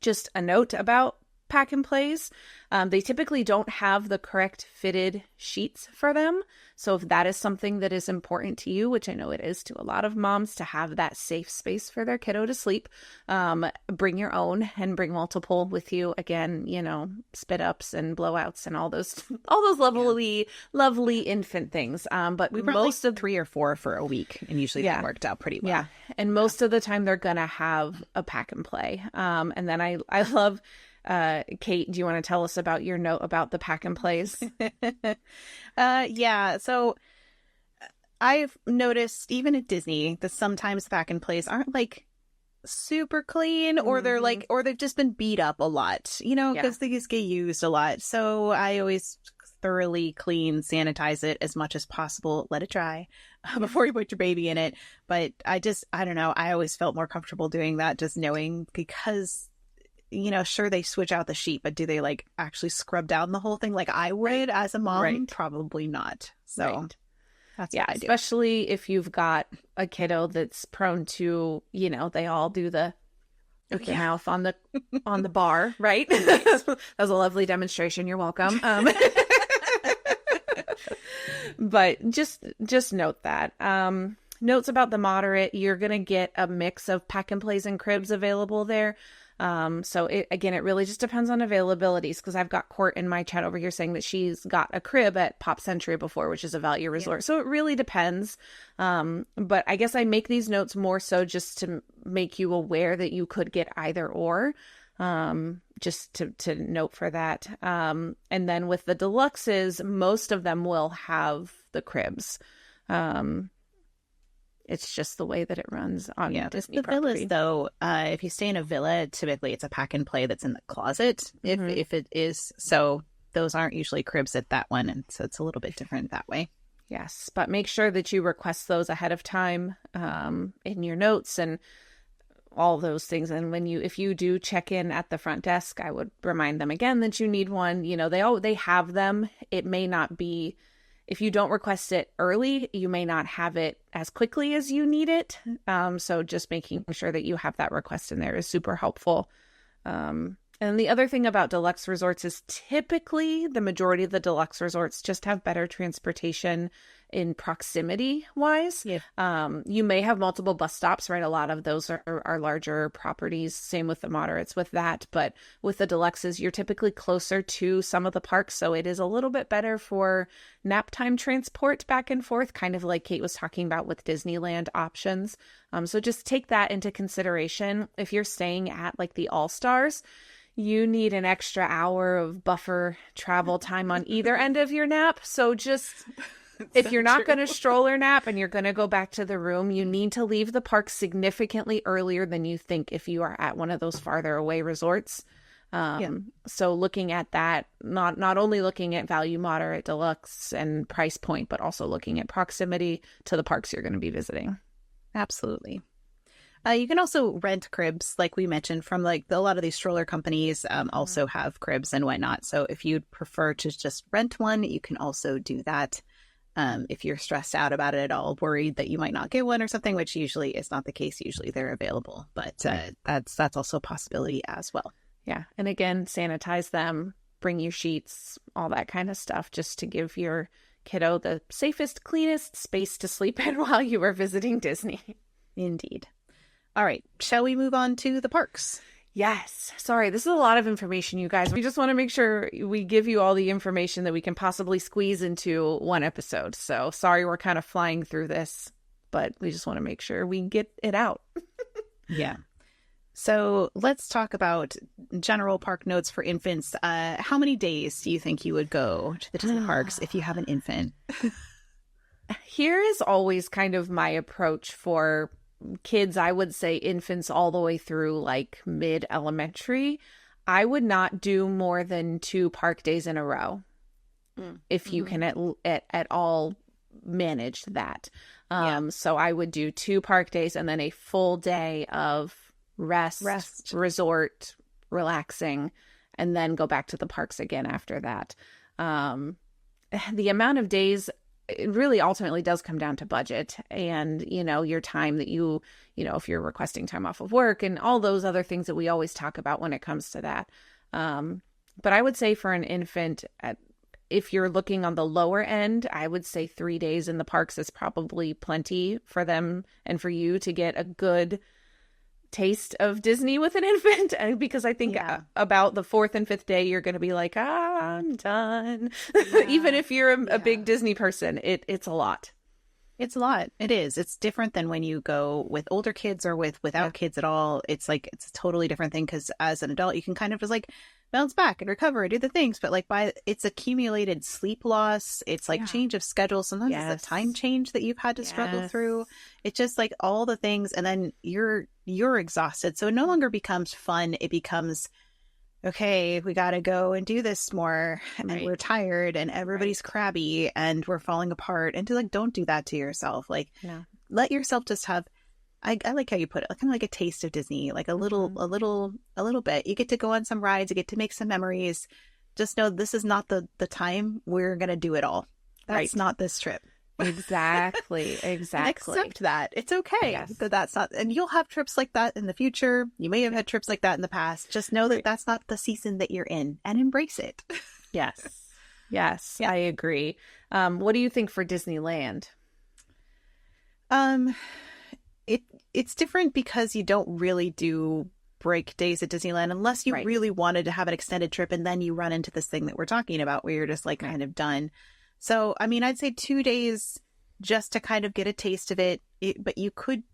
Just a note about pack and plays. They typically don't have the correct fitted sheets for them. So if that is something that is important to you, which I know it is to a lot of moms, to have that safe space for their kiddo to sleep, bring your own and bring multiple with you. Again, spit ups and blowouts and all those lovely infant things. But we brought most of 3 or 4 for a week, and usually that worked out pretty well. Yeah. And most of the time they're going to have a pack and play. And then I love, Kate, do you want to tell us about your note about the pack and plays? So I've noticed even at Disney that sometimes pack and plays aren't like super clean, or they're like, or they've just been beat up a lot, because these get used a lot. So I always thoroughly clean, sanitize it as much as possible, let it dry before you put your baby in it. But I don't know, I always felt more comfortable doing that, just knowing, because sure, they switch out the sheet, but do they like actually scrub down the whole thing like I would as a mom? Right. Probably not. So that's what I do. Especially if you've got a kiddo that's prone to, they all do the with your mouth on the bar, right? That was a lovely demonstration. You're welcome. But just note that. Notes about the moderate, you're going to get a mix of pack and plays and cribs available there. So it really just depends on availabilities, because I've got Court in my chat over here saying that she's got a crib at Pop Century before, which is a value resort. Yeah. So it really depends. But I guess I make these notes more so just to make you aware that you could get either or, just to note for that. And then with the deluxes, most of them will have the cribs. It's just the way that it runs on Disney the property. villas, though, if you stay in a villa, typically it's a pack and play that's in the closet, if it is. So those aren't usually cribs at that one, and so it's a little bit different that way. Yes, but make sure that you request those ahead of time in your notes and all those things. And if you do check in at the front desk, I would remind them again that you need one. They have them. It may not be. If you don't request it early, you may not have it as quickly as you need it. So just making sure that you have that request in there is super helpful. And the other thing about deluxe resorts is typically the majority of the deluxe resorts just have better transportation in proximity wise. Yeah. You may have multiple bus stops, right? A lot of those are larger properties. Same with the moderates with that. But with the deluxes, you're typically closer to some of the parks. So it is a little bit better for nap time transport back and forth, kind of like Kate was talking about with Disneyland options. So just take that into consideration. If you're staying at like the All-Stars, you need an extra hour of buffer travel time on either end of your nap. So just... if you're not going to stroller nap and you're going to go back to the room, you need to leave the park significantly earlier than you think if you are at one of those farther away resorts. So looking at that, not only looking at value, moderate, deluxe, and price point, but also looking at proximity to the parks you're going to be visiting. Absolutely. You can also rent cribs, like we mentioned, from a lot of these stroller companies also have cribs and whatnot. So if you'd prefer to just rent one, you can also do that. If you're stressed out about it at all, worried that you might not get one or something, which usually is not the case. Usually they're available, but that's also a possibility as well. Yeah. And again, sanitize them, bring your sheets, all that kind of stuff, just to give your kiddo the safest, cleanest space to sleep in while you are visiting Disney. Indeed. All right. Shall we move on to the parks? Yes. Sorry, this is a lot of information, you guys. We just want to make sure we give you all the information that we can possibly squeeze into one episode. So sorry, we're kind of flying through this, but we just want to make sure we get it out. Yeah. So let's talk about general park notes for infants. How many days do you think you would go to the Disney parks if you have an infant? Here is always kind of my approach for kids. I would say infants all the way through like mid-elementary. I would not do more than 2 park days in a row if you can at all manage that. So I would do 2 park days and then a full day of rest, resort, relaxing, and then go back to the parks again after that. The amount of days, it really ultimately does come down to budget and, your time that if you're requesting time off of work and all those other things that we always talk about when it comes to that. But I would say for an infant, if you're looking on the lower end, I would say 3 days in the parks is probably plenty for them and for you to get a good taste of Disney with an infant. And because I think about the 4th and 5th day, you're going to be like, I'm done. Even if you're a big Disney person, it's a lot. It's a lot. It is. It's different than when you go with older kids or without kids at all. It's a totally different thing because as an adult, you can kind of just bounce back and recover and do the things. But it's accumulated sleep loss. It's change of schedule. Sometimes it's a time change that you've had to struggle through. It's just all the things. And then you're exhausted. So it no longer becomes fun. It becomes, okay, we got to go and do this more. And we're tired and everybody's crabby and we're falling apart. And don't do that to yourself. Let yourself just have, I like how you put it, kind of like a taste of Disney, a little bit. You get to go on some rides. You get to make some memories. Just know this is not the time we're going to do it all. That's not this trip. Exactly. And Exactly. accept that. It's okay Yes. that that's not, and you'll have trips like that in the future. You may have had trips like that in the past. Just know that Right. that's not the season that you're in and embrace it. Yes. Yes, Yeah. I agree. What do you think for Disneyland? Um, it's different because you don't really do break days at Disneyland unless you Right. really wanted to have an extended trip and then you run into this thing that we're talking about where you're just like Right. kind of done. So, I mean, I'd say 2 days just to kind of get a taste of it. But you could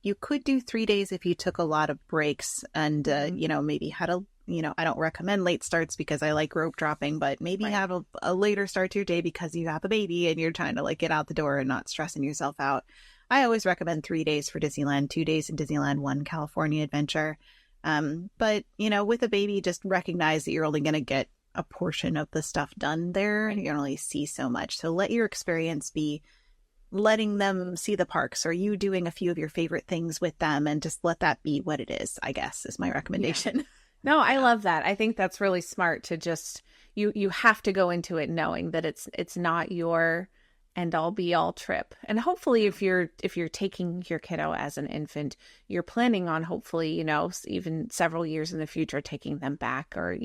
do 3 days if you took a lot of breaks and maybe had I don't recommend late starts because I like rope dropping, but maybe Right. have a later start to your day because you have a baby and you're trying to like get out the door and not stressing yourself out. I always recommend 3 days for Disneyland, 2 days in Disneyland, one California adventure. But with a baby, just recognize that you're only going to get a portion of the stuff done there. Right. You can only see so much. So let your experience be letting them see the parks or you doing a few of your favorite things with them and just let that be what it is, I guess, is my recommendation. No, I love that. I think that's really smart to just you have to go into it knowing that it's not your end all be all trip. And hopefully if you're taking your kiddo as an infant, you're planning on hopefully, even several years in the future taking them back or,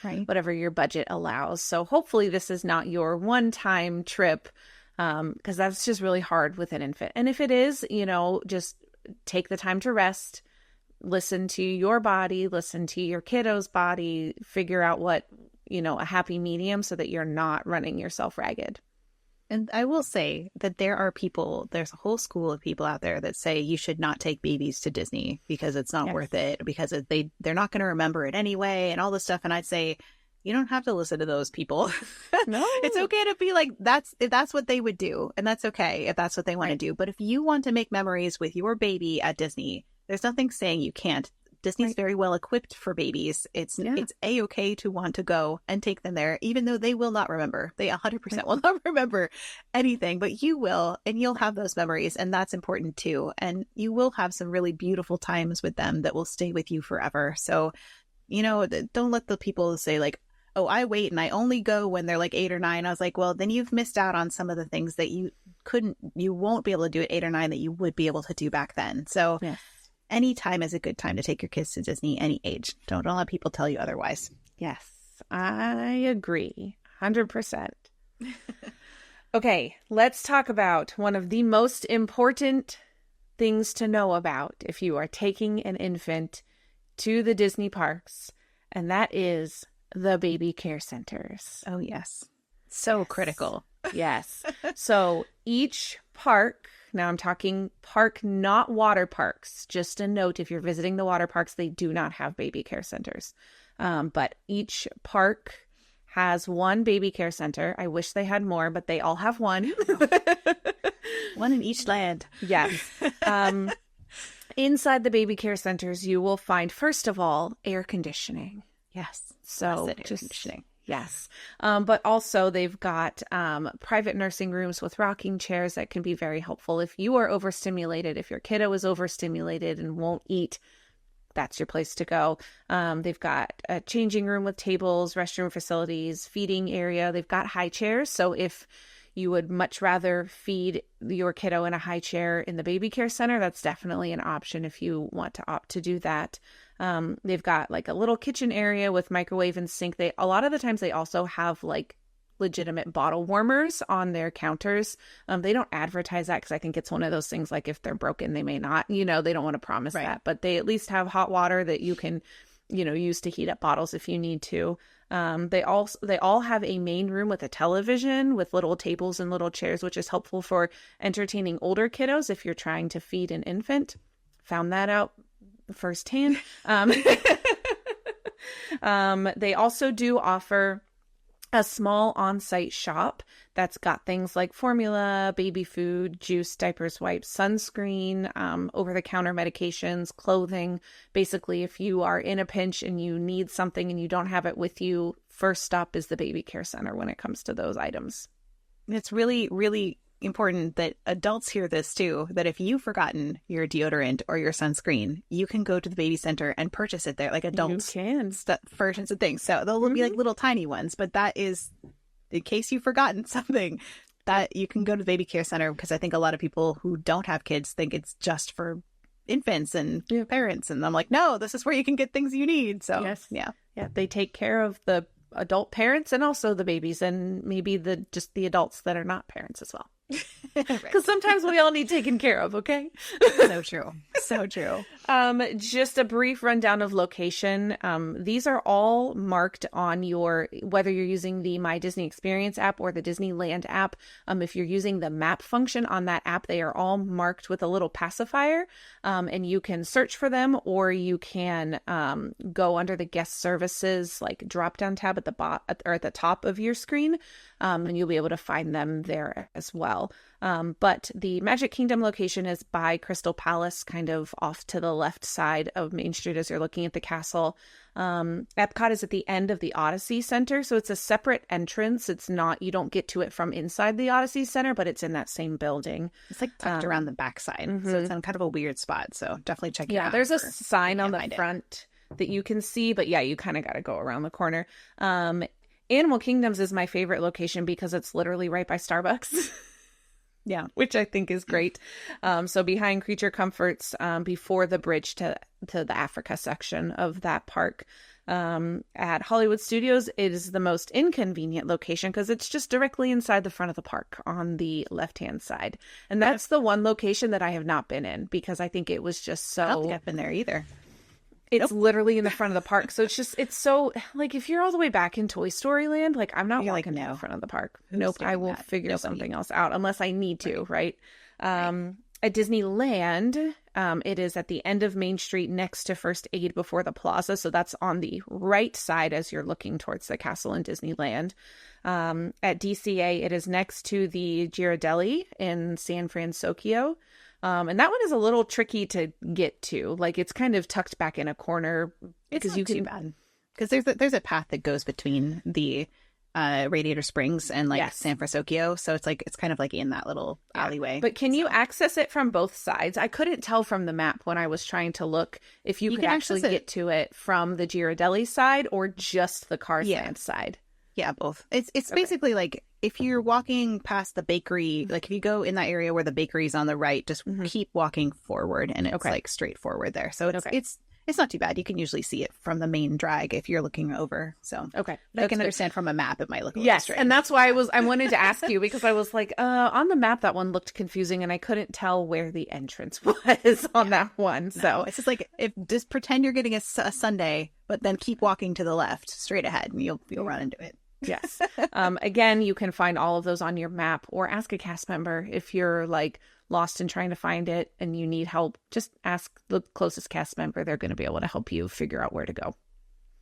Right. whatever your budget allows. So hopefully this is not your one-time trip because that's just really hard with an infant. And if it is, just take the time to rest. Listen to your body, listen to your kiddo's body, figure out what, a happy medium so that you're not running yourself ragged. And I will say that there's a whole school of people out there that say you should not take babies to Disney because it's not Yes. worth it, because they're not going to remember it anyway and all this stuff. And I'd say, you don't have to listen to those people. No. It's okay to be like, if that's what they would do. And that's okay if that's what they want Right. to do. But if you want to make memories with your baby at Disney, there's nothing saying you can't. Disney's Right. very well equipped for babies. It's Yeah. a-okay to want to go and take them there, even though they will not remember. They 100% will not remember anything, but you will, and you'll have those memories, and that's important too. And you will have some really beautiful times with them that will stay with you forever. So, don't let the people say like, oh, I wait and I only go when they're like 8 or 9. I was like, well, then you've missed out on some of the things that you won't be able to do at 8 or 9 that you would be able to do back then. So Yes. any time is a good time to take your kids to Disney, any age. Don't let people tell you otherwise. Yes, I agree. 100%. Okay, let's talk about one of the most important things to know about if you are taking an infant to the Disney parks, and that is the baby care centers. Oh, yes. So critical. Yes. So each park, now I'm talking park, not water parks. Just a note, if you're visiting the water parks, they do not have baby care centers. But each park has one baby care center. I wish they had more, but they all have one. One in each land. Yes. Inside the baby care centers, you will find, first of all, air conditioning. Yes. So Air just conditioning. yes. But also they've got private nursing rooms with rocking chairs that can be very helpful if you are overstimulated, if your kiddo is overstimulated and won't eat. That's your place to go. They've got a changing room with tables, restroom facilities, feeding area. They've got high chairs. So if you would much rather feed your kiddo in a high chair in the baby care center, that's definitely an option if you want to opt to do that. They've got like a little kitchen area with microwave and sink. A lot of the times they also have like legitimate bottle warmers on their counters. They don't advertise that because I think it's one of those things like if they're broken, they may not, they don't want to promise that, but they at least have hot water that you can, use to heat up bottles if you need to. They all have a main room with a television with little tables and little chairs, which is helpful for entertaining older kiddos if you're trying to feed an infant. Found that out firsthand. They also do offer a small on-site shop that's got things like formula, baby food, juice, diapers, wipes, sunscreen, over-the-counter medications, clothing. Basically, if you are in a pinch and you need something and you don't have it with you, first stop is the baby care center when it comes to those items. It's really, really important that adults hear this too, that if you've forgotten your deodorant or your sunscreen, you can go to the baby center and purchase it there, like adults can. versions of things. So they'll be like little tiny ones, but that is in case you've forgotten something. that you can go to the baby care center, because I think a lot of people who don't have kids think it's just for infants and parents. And I'm like, no, this is where you can get things you need. So yes. yeah. They take care of the adult parents and also the babies, and maybe just the adults that are not parents as well. Because sometimes we all need taken care of. Okay. So true. So true. Just a brief rundown of location. These are all marked on whether you're using the My Disney Experience app or the Disneyland app. If you're using the map function on that app, they are all marked with a little pacifier, and you can search for them, or you can go under the guest services like drop down tab at the top of your screen, and you'll be able to find them there as well. But the Magic Kingdom location is by Crystal Palace, kind of off to the left side of Main Street as you're looking at the castle. Epcot is at the end of the Odyssey Center, so it's a separate entrance. You don't get to it from inside the Odyssey Center, but it's in that same building. It's like tucked around the backside, so it's in kind of a weird spot. So definitely check it out. Yeah, there's a sign on the front that you can see, but yeah, you kind of got to go around the corner. Animal Kingdoms is my favorite location because it's literally right by Starbucks. Yeah, which I think is great. So behind Creature Comforts, before the bridge to the Africa section of that park. At Hollywood Studios, it is the most inconvenient location because it's just directly inside the front of the park on the left-hand side. And that's the one location that I have not been in because I think it was just so... I don't think I've been there either. It's literally in the front of the park. So it's so, like, if you're all the way back in Toy Story Land, like, I'm not walking to the front of the park. Nope, I will figure something else out unless I need to, right? At Disneyland, it is at the end of Main Street next to First Aid before the Plaza. So that's on the right side as you're looking towards the castle in Disneyland. At DCA, it is next to the Ghirardelli in San Francisco. And that one is a little tricky to get to. Like, it's kind of tucked back in a corner. It's not too bad. Because there's a path that goes between the Radiator Springs and San Francisco. So it's kind of like in that little alleyway. But can you access it from both sides? I couldn't tell from the map when I was trying to look if you could actually get to it from the Ghirardelli side or just the Cars Land side. Yeah, both. It's basically like if you're walking past the bakery, like if you go in that area where the bakery's on the right, just keep walking forward and it's like straightforward there. So it's not too bad. You can usually see it from the main drag if you're looking over. So but I can understand from a map it might look a little strange. And that's why I wanted to ask you because I was like, on the map that one looked confusing and I couldn't tell where the entrance was on that one. So it's just like just pretend you're getting a sundae, but then keep walking to the left straight ahead and you'll run into it. Yes. Again, you can find all of those on your map or ask a cast member if you're like lost and trying to find it and you need help. Just ask the closest cast member. They're going to be able to help you figure out where to go.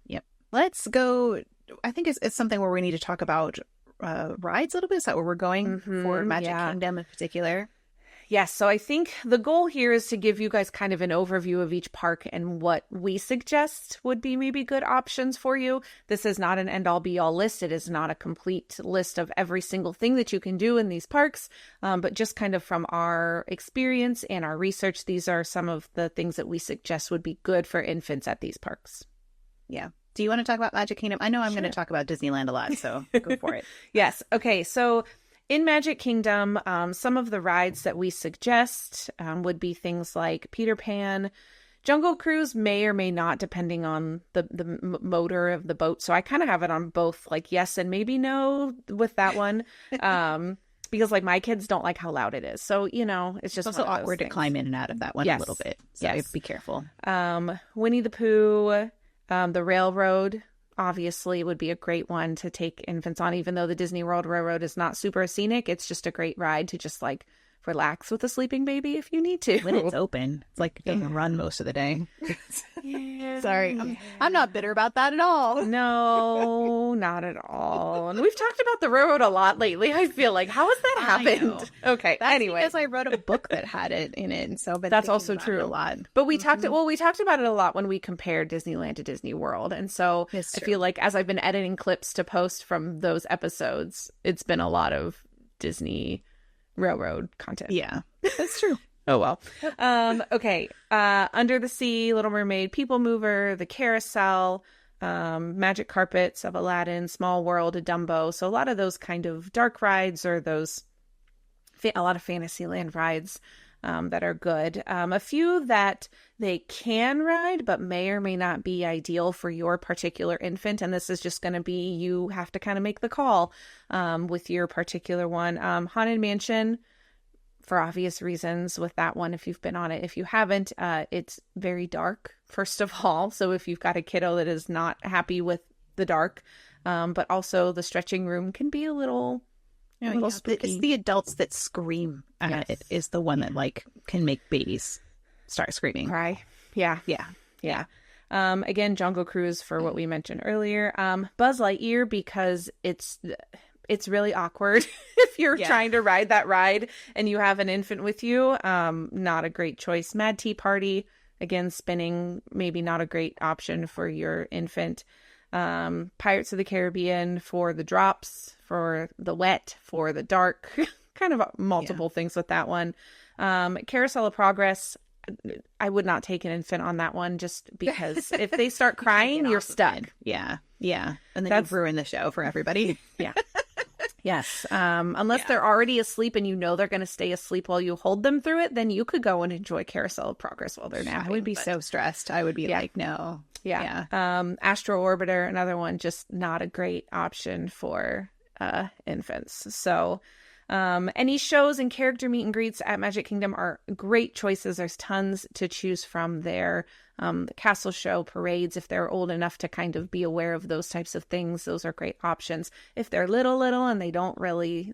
Yep. Let's go. I think it's something where we need to talk about rides a little bit. Is that where we're going for Magic Kingdom in particular? Yes. So I think the goal here is to give you guys kind of an overview of each park and what we suggest would be maybe good options for you. This is not an end-all be-all list. It is not a complete list of every single thing that you can do in these parks. But just kind of from our experience and our research, these are some of the things that we suggest would be good for infants at these parks. Yeah. Do you want to talk about Magic Kingdom? I know I'm going to talk about Disneyland a lot, so go for it. Yes. Okay. So in Magic Kingdom, some of the rides that we suggest would be things like Peter Pan. Jungle Cruise may or may not, depending on the motor of the boat. So I kind of have it on both, like yes and maybe no with that one. Because like my kids don't like how loud it is. So, it's just also awkward to climb in and out of that one a little bit. So you have to be careful. Winnie the Pooh, the Railroad. Obviously would be a great one to take infants on, even though the Disney World Railroad is not super scenic. It's just a great ride to just like relax with a sleeping baby if you need to. When it's open. It's like it doesn't run most of the day. Sorry. I'm not bitter about that at all. No, not at all. And we've talked about the railroad a lot lately, I feel like. How has that happened? Okay. That's anyway. Because I wrote a book that had it in it. And so that's also true. A lot. But we talked about it a lot when we compared Disneyland to Disney World. And so I feel like as I've been editing clips to post from those episodes, it's been a lot of Disney Railroad content. Yeah, that's true. Oh, well. Okay. Under the Sea, Little Mermaid, People Mover, The Carousel, Magic Carpets of Aladdin, Small World, Dumbo. So a lot of those kind of dark rides or those a lot of Fantasyland rides that are good. A few that they can ride, but may or may not be ideal for your particular infant. And this is just going to be, you have to kind of make the call with your particular one. Haunted Mansion, for obvious reasons with that one, if you've been on it. If you haven't, it's very dark, first of all. So if you've got a kiddo that is not happy with the dark, but also the stretching room can be a little spooky. It's the adults that scream at it is the one that like can make babies start screaming. Cry. Yeah. Again, Jungle Cruise for what we mentioned earlier. Buzz Lightyear, because it's really awkward if you're trying to ride that ride and you have an infant with you. Not a great choice. Mad Tea Party, again, spinning, maybe not a great option for your infant. Pirates of the Caribbean for the drops, for the wet, for the dark, kind of multiple things with that one. Carousel of Progress, I would not take an infant on that one just because if they start crying, you're stuck. Yeah. And then you've ruined the show for everybody. Yeah. Yes. Unless they're already asleep and you know they're going to stay asleep while you hold them through it, then you could go and enjoy Carousel of Progress while they're napping. I would be so stressed. I would be like, no. Yeah. Astro Orbiter, another one, just not a great option for infants. So any shows and character meet and greets at Magic Kingdom are great choices. There's tons to choose from there. The castle show, parades, if they're old enough to kind of be aware of those types of things, those are great options. If they're little and they don't really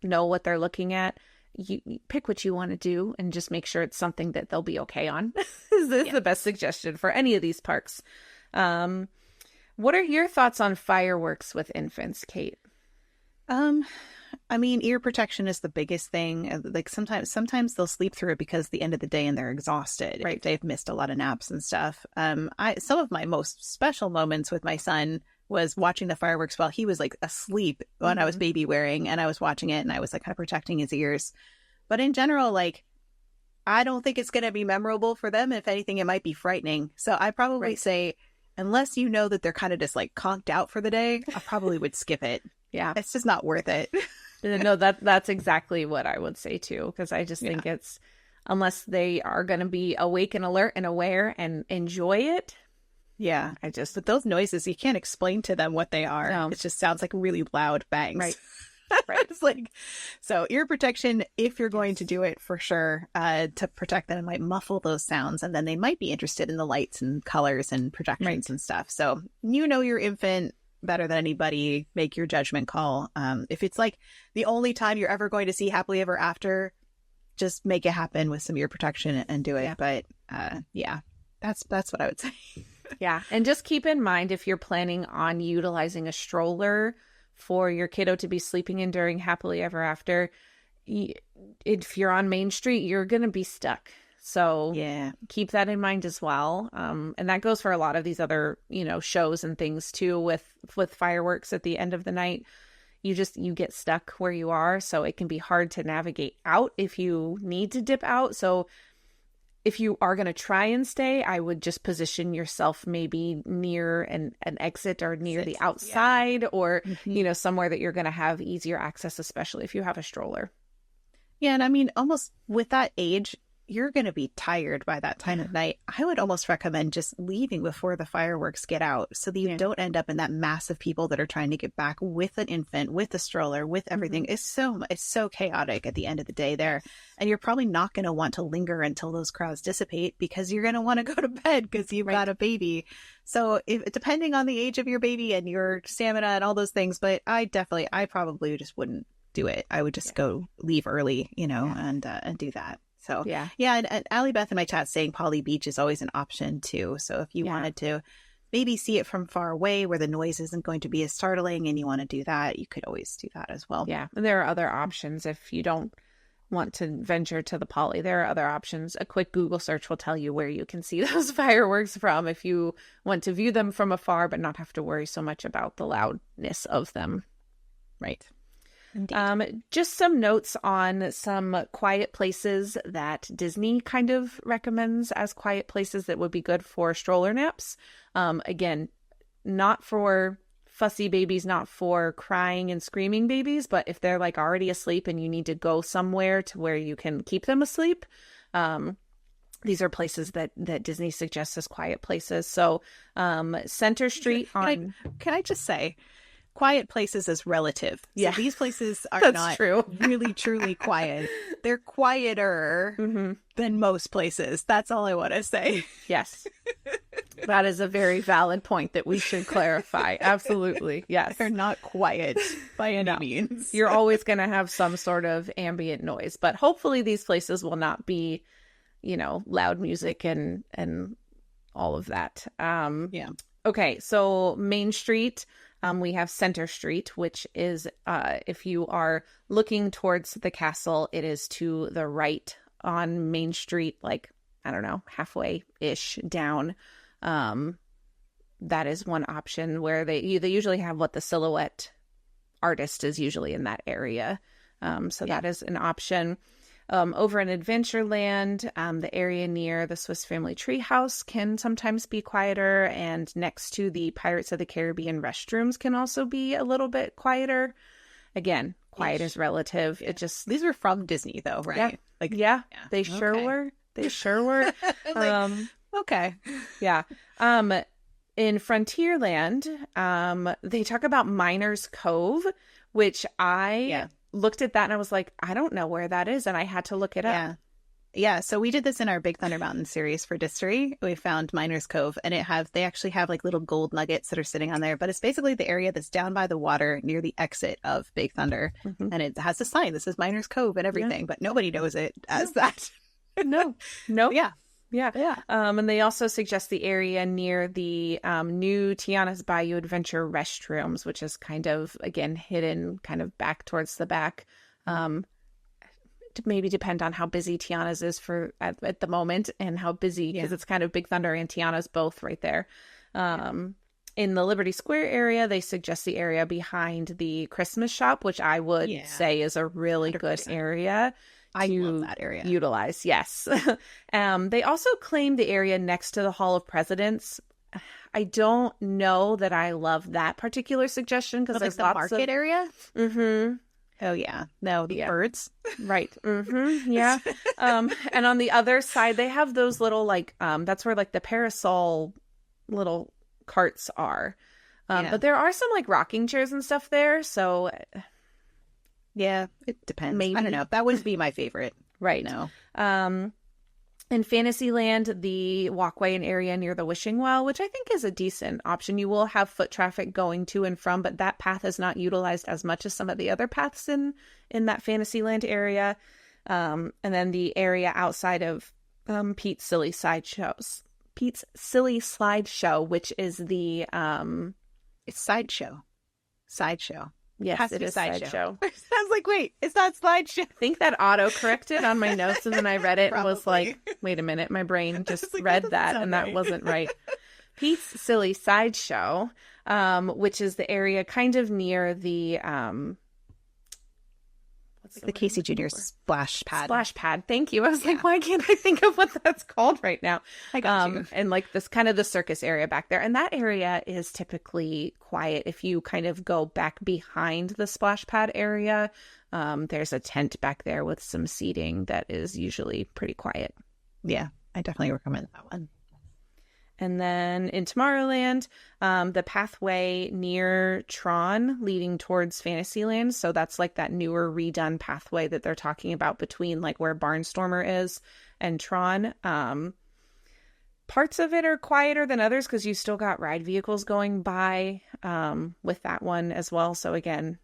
know what they're looking at, you pick what you want to do and just make sure it's something that they'll be okay on. Is the best suggestion for any of these parks. What are your thoughts on fireworks with infants, Kate? I mean, ear protection is the biggest thing. Like sometimes they'll sleep through it because the end of the day and they're exhausted. Right. They've missed a lot of naps and stuff. Some of my most special moments with my son was watching the fireworks while he was like asleep when I was baby wearing, and I was watching it and I was like kind of protecting his ears. But in general, like, I don't think it's going to be memorable for them. If anything, it might be frightening. So I probably say, unless you know that they're kind of just like conked out for the day, I probably would skip it. Yeah. It's just not worth it. No, that's exactly what I would say too, because I just think it's, unless they are going to be awake and alert and aware and enjoy it. Yeah. But those noises, you can't explain to them what they are. No. It just sounds like really loud bangs. Right. It's like, so ear protection, if you're going to do it, for sure, to protect them, it might muffle those sounds, and then they might be interested in the lights and colors and projections and stuff. So you know your infant better than anybody. Make your judgment call. If it's like the only time you're ever going to see Happily Ever After, just make it happen with some ear protection and do it. But that's what I would say. Yeah. And just keep in mind, if you're planning on utilizing a stroller for your kiddo to be sleeping in during Happily Ever After, if you're on Main Street, you're going to be stuck. So keep that in mind as well. And that goes for a lot of these other, shows and things too, with fireworks at the end of the night. You get stuck where you are. So it can be hard to navigate out if you need to dip out. So if you are going to try and stay, I would just position yourself maybe near an exit or near the outside or, somewhere that you're going to have easier access, especially if you have a stroller. Yeah. And I mean, almost with that age, you're going to be tired by that time of night. I would almost recommend just leaving before the fireworks get out so that you don't end up in that mass of people that are trying to get back with an infant, with a stroller, with everything. It's so chaotic at the end of the day there. And you're probably not going to want to linger until those crowds dissipate because you're going to want to go to bed because you've got a baby. So depending on the age of your baby and your stamina and all those things, but I probably just wouldn't do it. I would just go leave early, and do that. So, and Allie Beth in my chat saying Polly Beach is always an option too. So if you wanted to maybe see it from far away where the noise isn't going to be as startling and you want to do that, you could always do that as well. Yeah. And there are other options if you don't want to venture to the Poly. There are other options. A quick Google search will tell you where you can see those fireworks from if you want to view them from afar but not have to worry so much about the loudness of them. Right. Just some notes on some quiet places that Disney kind of recommends as quiet places that would be good for stroller naps. Again, not for fussy babies, not for crying and screaming babies, but if they're like already asleep and you need to go somewhere to where you can keep them asleep, these are places that Disney suggests as quiet places. So Center Street on... Can I just say, quiet places is relative. Yeah. So these places are not true. really, truly quiet. They're quieter than most places. That's all I want to say. Yes. That is a very valid point that we should clarify. Absolutely. Yes. They're not quiet by any means. You're always going to have some sort of ambient noise, but hopefully these places will not be, loud music and all of that. Yeah. Okay. So Main Street, we have Center Street, which is, if you are looking towards the castle, it is to the right on Main Street, like, I don't know, halfway-ish down. That is one option where they usually have what the silhouette artist is usually in that area. That is an option. Over in Adventureland, the area near the Swiss Family Treehouse can sometimes be quieter, and next to the Pirates of the Caribbean restrooms can also be a little bit quieter. Again, quiet is relative. Yeah. These were from Disney though, right? Yeah, they sure were. They sure were. Okay. Yeah. In Frontierland, they talk about Miners Cove, which I looked at that and I was like, I don't know where that is. And I had to look it up. Yeah. So we did this in our Big Thunder Mountain series for Distery. We found Miners Cove, and they actually have like little gold nuggets that are sitting on there, but it's basically the area that's down by the water near the exit of Big Thunder. And it has a sign that says Miners Cove and everything, but nobody knows it as that. No. Yeah. Yeah. And they also suggest the area near the new Tiana's Bayou Adventure restrooms, which is kind of, again, hidden kind of back towards the back. To maybe depend on how busy Tiana's is at the moment and how busy, because it's kind of Big Thunder and Tiana's both right there. In the Liberty Square area, they suggest the area behind the Christmas shop, which I would say is a really 100%. Good area. I love that area. Utilize, yes. They also claim the area next to the Hall of Presidents. I don't know that I love that particular suggestion because there's the lots market area. Oh yeah, no, the birds, right? Yeah. And on the other side, they have those little that's where like the parasol little carts are. But there are some like rocking chairs and stuff there, so. Yeah, it depends. Maybe. I don't know. That wouldn't be my favorite. Right. No. In Fantasyland, the walkway and area near the Wishing Well, which I think is a decent option. You will have foot traffic going to and from, but that path is not utilized as much as some of the other paths in that Fantasyland area. And then the area outside of Pete's Silly Slideshow, which is the it's Sideshow. Yes, it is Sideshow. I was like, wait, it's not Slideshow. I think that auto-corrected on my notes, and then I read it and was like, wait a minute, my brain just read that, and that wasn't right. Pete's Silly Sideshow, which is the area kind of near the... the Casey Jr. splash pad. Splash pad. Thank you. I was like, why can't I think of what that's called right now? I got you. And like this kind of the circus area back there. And that area is typically quiet. If you kind of go back behind the splash pad area, there's a tent back there with some seating that is usually pretty quiet. Yeah, I definitely recommend that one. And then in Tomorrowland, the pathway near Tron leading towards Fantasyland. So that's like that newer redone pathway that they're talking about between like where Barnstormer is and Tron. Parts of it are quieter than others because you still got ride vehicles going by with that one as well. So again,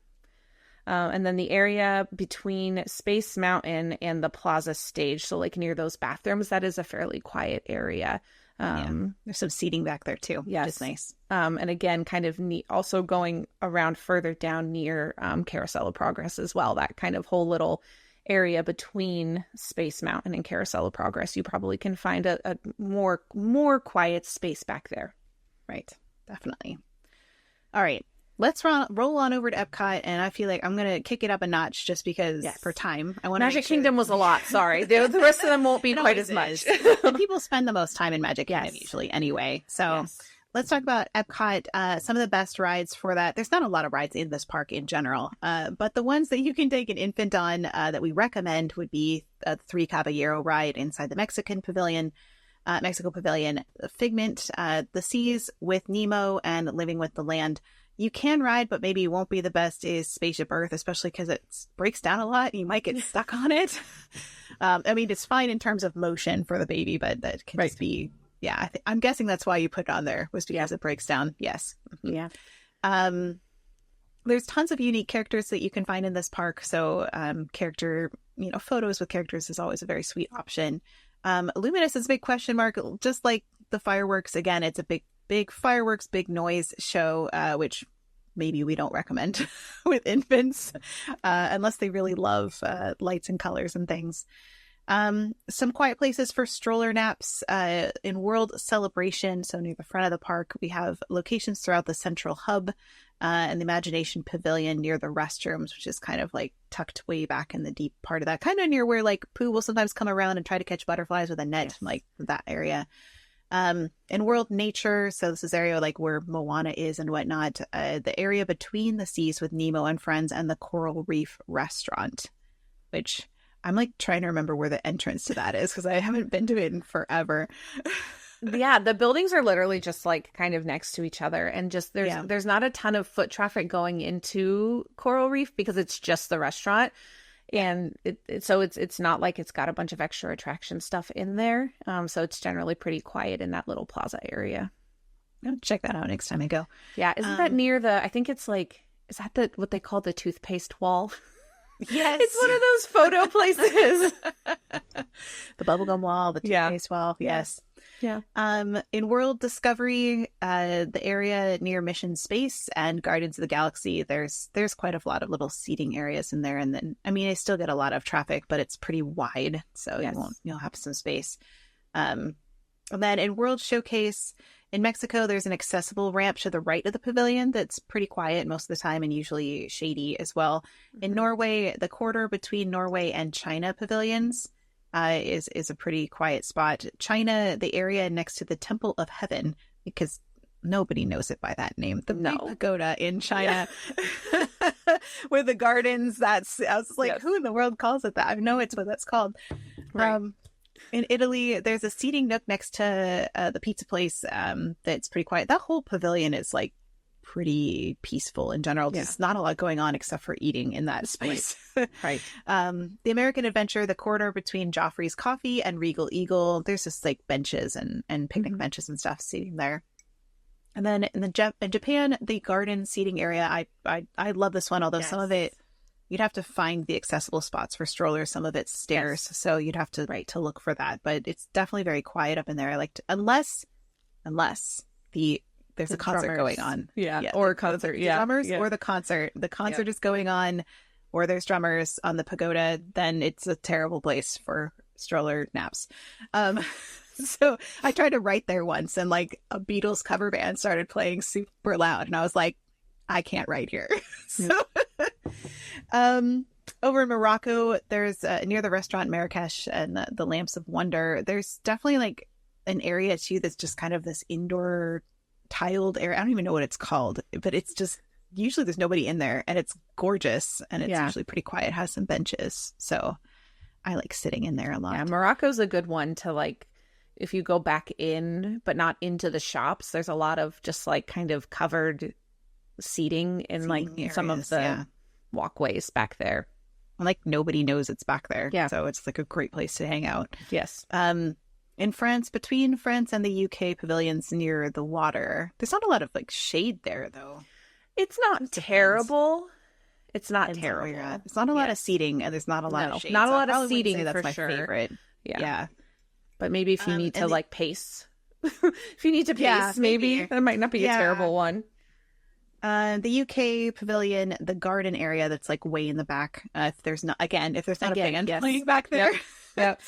and then the area between Space Mountain and the Plaza stage. So like near those bathrooms, that is a fairly quiet area. There's some seating back there too. Yes. Which is nice. And again, kind of neat, also going around further down near Carousel of Progress as well. That kind of whole little area between Space Mountain and Carousel of Progress, you probably can find a more quiet space back there. Right. Definitely. All right. Let's roll on over to Epcot, and I feel like I'm going to kick it up a notch just because for time. I want Magic Kingdom was a lot, sorry. The rest of them won't be quite as much. And people spend the most time in Magic Kingdom usually anyway. So Let's talk about Epcot. Some of the best rides for that. There's not a lot of rides in this park in general, but the ones that you can take an infant on that we recommend would be a Three Caballero ride inside the Mexico Pavilion, Figment, the Seas with Nemo, and Living with the Land. You can ride, but maybe won't be the best is Spaceship Earth, especially because it breaks down a lot. You might get stuck on it. I mean, it's fine in terms of motion for the baby, but that can just be... Yeah, I'm guessing that's why you put it on there, was because it breaks down. Yes. Yeah. There's tons of unique characters that you can find in this park. So photos with characters is always a very sweet option. Luminous is a big question mark, just like the fireworks. Again, it's a big fireworks, big noise show, which maybe we don't recommend with infants unless they really love lights and colors and things. Some quiet places for stroller naps in World Celebration. So near the front of the park, we have locations throughout the central hub and the Imagination Pavilion near the restrooms, which is kind of like tucked way back in the deep part of that, kind of near where like Pooh will sometimes come around and try to catch butterflies with a net, like that area. In World Nature, so this is area like where Moana is and whatnot, the area between the Seas with Nemo and Friends and the Coral Reef Restaurant, which... I'm like trying to remember where the entrance to that is because I haven't been to it in forever. Yeah, the buildings are literally just like kind of next to each other, and just there's not a ton of foot traffic going into Coral Reef because it's just the restaurant, and it's not like it's got a bunch of extra attraction stuff in there. So it's generally pretty quiet in that little plaza area. I'll check that out next time I go. Yeah, isn't that near the? I think it's like, is that what they call the toothpaste wall? Yes. It's one of those photo places. The bubblegum wall, the toothpaste wall. Yes. Yeah. In World Discovery, the area near Mission Space and Guardians of the Galaxy, there's quite a lot of little seating areas in there. And then, I mean, I still get a lot of traffic, but it's pretty wide. So you'll have some space. And then in World Showcase, in Mexico, there's an accessible ramp to the right of the pavilion that's pretty quiet most of the time and usually shady as well. In Norway, the corridor between Norway and China pavilions is a pretty quiet spot. China, the area next to the Temple of Heaven, because nobody knows it by that name. The big pagoda in China with the gardens. I was like, who in the world calls it that? I know it's what that's called. Right. In Italy, there's a seating nook next to the pizza place that's pretty quiet. That whole pavilion is like pretty peaceful in general. There's not a lot going on except for eating in that space. Right. The American Adventure, the corridor between Joffrey's Coffee and Regal Eagle, there's just like benches and picnic benches and stuff seating there. And then in Japan, the garden seating area, I love this one, although some of it, you'd have to find the accessible spots for strollers. Some of it's stairs, so you'd have to to look for that. But it's definitely very quiet up in there. I like to, unless there's a concert going on, or a concert, the drummers or the concert. The concert is going on, or there's drummers on the pagoda. Then it's a terrible place for stroller naps. So I tried to write there once, and like a Beatles cover band started playing super loud, and I was like, I can't write here. So. Over in Morocco, there's near the restaurant Marrakesh and the Lamps of Wonder, there's definitely like an area too that's just kind of this indoor tiled area. I don't even know what it's called, but it's just usually there's nobody in there, and it's gorgeous, and it's usually pretty quiet. It has some benches, so I like sitting in there a lot. Yeah, Morocco's a good one to like if you go back in, but not into the shops. There's a lot of just like kind of covered seating in like areas, some of the walkways back there. And like nobody knows it's back there. Yeah. So it's like a great place to hang out. Yes. In France, between France and the UK pavilions near the water, there's not a lot of like shade there though. It's not terrible. It's not terrible. It's not a lot of seating, and there's not a lot of shade. Not a lot of seating, that's for my sure. favorite. Yeah. But maybe if you need to like pace, if you need to pace, maybe that might not be a terrible one. The UK pavilion, the garden area that's like way in the back. If there's not a band playing back there. Yep.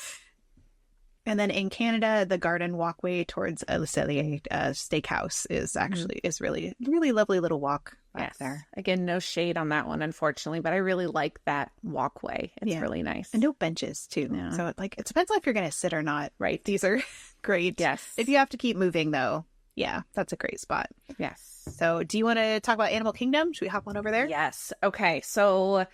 And then in Canada, the garden walkway towards Le Cellier Steakhouse is actually is really, really lovely little walk back there. Again, no shade on that one, unfortunately, but I really like that walkway. It's really nice. And no benches too. So it depends on if you're going to sit or not. Right. These are great. Yes. If you have to keep moving though, Yeah, that's a great spot. Yes. So do you want to talk about Animal Kingdom? Should we hop on over there? Yes. Okay. So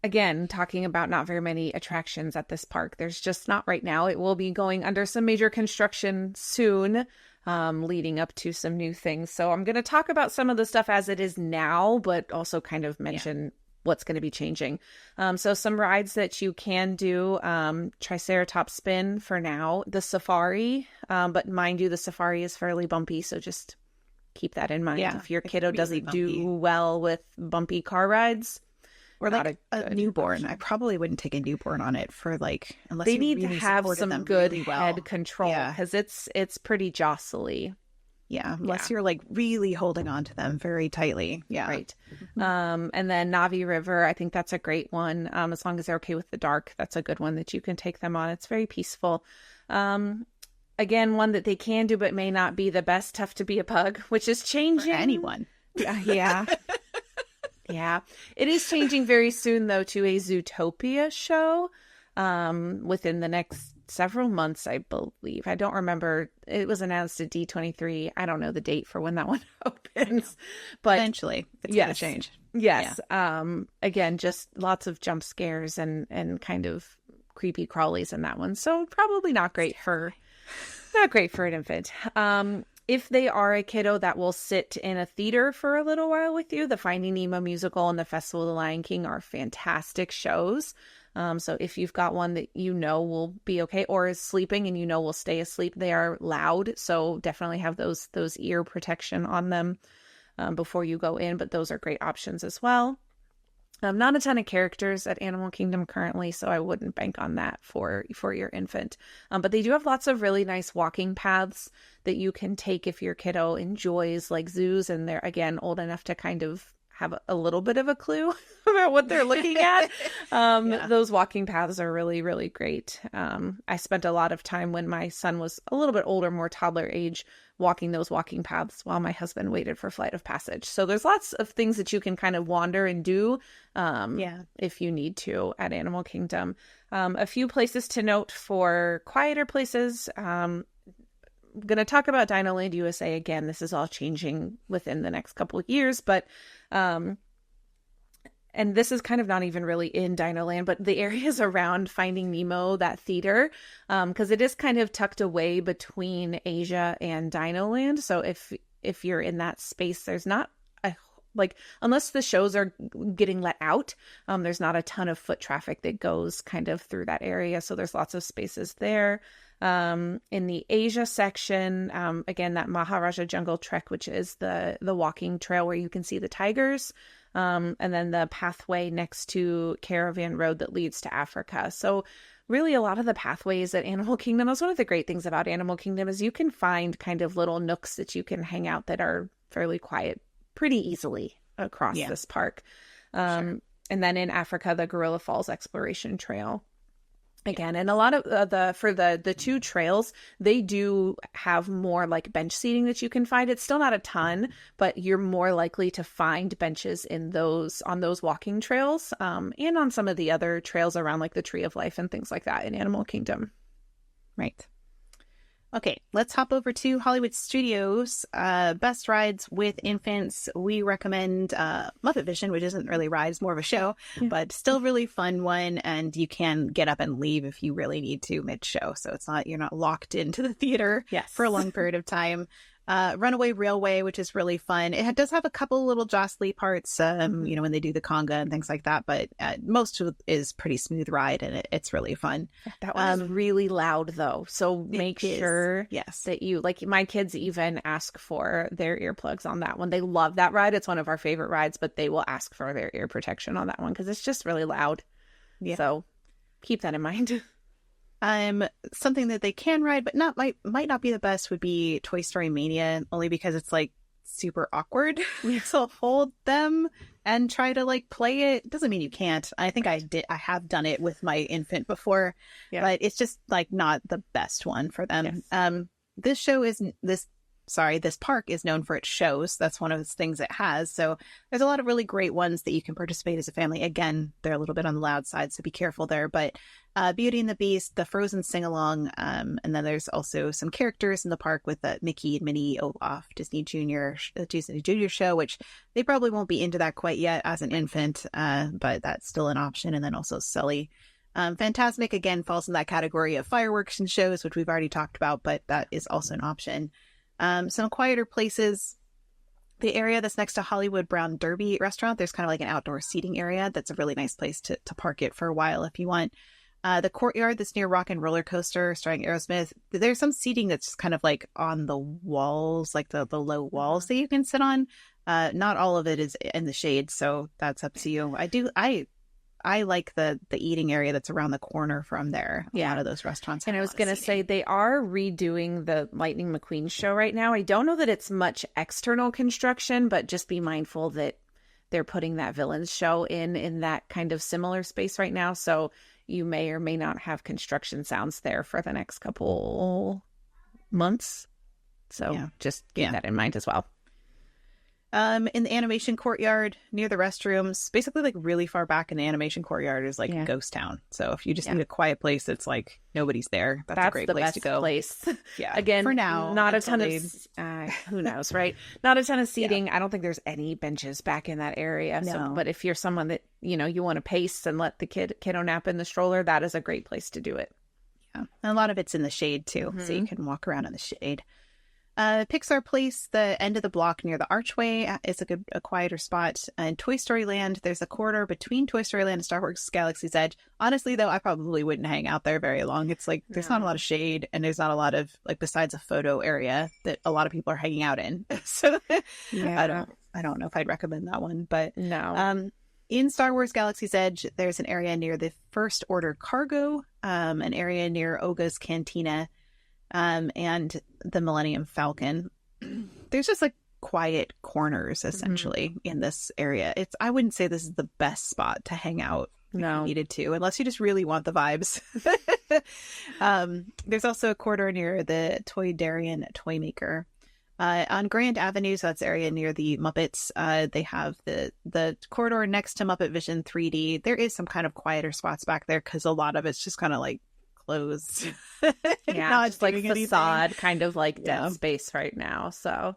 again, talking about not very many attractions at this park. There's just not right now. It will be going under some major construction soon, leading up to some new things. So I'm going to talk about some of the stuff as it is now, but also kind of mention what's going to be changing. So some rides that you can do, Triceratops Spin for now, the Safari, but mind you, the Safari is fairly bumpy, so just keep that in mind. If your kiddo doesn't do well with bumpy car rides, or like a newborn, I probably wouldn't take a newborn on it for like, unless they you need really to have some good really well. head control, because it's pretty jostly. Yeah, unless you're like really holding on to them very tightly. Yeah. Right. And then Navi River, I think that's a great one. As long as they're okay with the dark, that's a good one that you can take them on. It's very peaceful. Again, one that they can do but may not be the best, Tough to Be a Pug, which is changing. For anyone. Yeah. Yeah. It is changing very soon, though, to a Zootopia show within the next several months, I believe. I don't remember. It was announced at D23. I don't know the date for when that one opens, but eventually it's going to change. Yes. Yeah. Again, just lots of jump scares and kind of creepy crawlies in that one. So probably not great for an infant. If they are a kiddo that will sit in a theater for a little while with you, the Finding Nemo musical and the Festival of the Lion King are fantastic shows. So if you've got one that you know will be okay, or is sleeping and you know will stay asleep, they are loud. So definitely have those ear protection on them before you go in. But those are great options as well. Not a ton of characters at Animal Kingdom currently, so I wouldn't bank on that for your infant. But they do have lots of really nice walking paths that you can take if your kiddo enjoys like zoos and they're, again, old enough to kind of have a little bit of a clue about what they're looking at. Those walking paths are really, really great. I spent a lot of time when my son was a little bit older, more toddler age, walking those walking paths while my husband waited for Flight of Passage. So there's lots of things that you can kind of wander and do if you need to at Animal Kingdom. A few places to note for quieter places. I'm going to talk about Dinoland USA again. This is all changing within the next couple of years, but and this is kind of not even really in Dinoland, but the areas around Finding Nemo, that theater, because it is kind of tucked away between Asia and Dinoland. So if you're in that space, there's not unless the shows are getting let out, there's not a ton of foot traffic that goes kind of through that area. So there's lots of spaces there. In the Asia section, again, that Maharaja Jungle Trek, which is the walking trail where you can see the tigers, and then the pathway next to Caravan Road that leads to Africa. So really a lot of the pathways at Animal Kingdom, that's one of the great things about Animal Kingdom, is you can find kind of little nooks that you can hang out that are fairly quiet pretty easily across this park. And then in Africa, the Gorilla Falls Exploration Trail. Again, and a lot of the two trails, they do have more like bench seating that you can find. It's still not a ton, but you're more likely to find benches on those walking trails, and on some of the other trails around like the Tree of Life and things like that in Animal Kingdom. Right. Okay, let's hop over to Hollywood Studios. Best rides with infants. We recommend Muppet Vision, which isn't really rides, more of a show, but still really fun one. And you can get up and leave if you really need to mid-show. So you're not locked into the theater for a long period of time. Runaway Railway, which is really fun. It does have a couple little jostly parts, when they do the conga and things like that, but most of it is pretty smooth ride, and it's really fun. That one is really loud though, so make sure that you, like, my kids even ask for their earplugs on that one. They love that ride. It's one of our favorite rides, but they will ask for their ear protection on that one because it's just really loud. So keep that in mind. Something that they can ride, but might not be the best, would be Toy Story Mania, only because it's like super awkward. So hold them and try to like play it. Doesn't mean you can't. I think I have done it with my infant before, but it's just like not the best one for them. This show is this this park is known for its shows. That's one of the things it has. So there's a lot of really great ones that you can participate as a family. Again, they're a little bit on the loud side, so be careful there. But Beauty and the Beast, the Frozen sing-along, and then there's also some characters in the park with Mickey and Minnie, Olaf, Disney Junior show, which they probably won't be into that quite yet as an infant, but that's still an option. And then also Sully. Fantasmic, again, falls in that category of fireworks and shows, which we've already talked about, but that is also an option. Some quieter places. The area that's next to Hollywood Brown Derby restaurant, there's kind of like an outdoor seating area. That's a really nice place to park it for a while if you want. The courtyard that's near Rock and Roller Coaster starring Aerosmith, there's some seating that's kind of like on the walls, like the low walls that you can sit on. Not all of it is in the shade, so that's up to you. I like the eating area that's around the corner from there. A lot of those restaurants. And I was going to say, they are redoing the Lightning McQueen show right now. I don't know that it's much external construction, but just be mindful that they're putting that villains show in that kind of similar space right now. So you may or may not have construction sounds there for the next couple months. So just keep that in mind as well. In the animation courtyard near the restrooms, basically like really far back in the animation courtyard is like ghost town. So if you just need a quiet place that's like nobody's there, that's a great place to go. Yeah. Again, for now, not a ton of who knows, right? Not a ton of seating. I don't think there's any benches back in that area. No. So, but if you're someone that, you want to pace and let the kiddo nap in the stroller, that is a great place to do it. Yeah. And a lot of it's in the shade too. So you can walk around in the shade. Pixar Place, the end of the block near the archway, is a quieter spot. In Toy Story Land, there's a corridor between Toy Story Land and Star Wars Galaxy's Edge. Honestly, though, I probably wouldn't hang out there very long. It's like there's not a lot of shade, and there's not a lot of, like, besides a photo area that a lot of people are hanging out in. So I don't know if I'd recommend that one, but no. In Star Wars Galaxy's Edge, there's an area near the First Order Cargo, an area near Oga's Cantina, and the Millennium Falcon. There's just like quiet corners essentially in this area. I wouldn't say this is the best spot to hang out if you needed to, unless you just really want the vibes. There's also a corridor near the Toydarian Toy Maker. On Grand Avenue, so that's the area near the Muppets, they have the corridor next to Muppet Vision 3D. There is some kind of quieter spots back there because a lot of it's just kind of like closed. Not just like facade anything. Kind of like dead space right now. So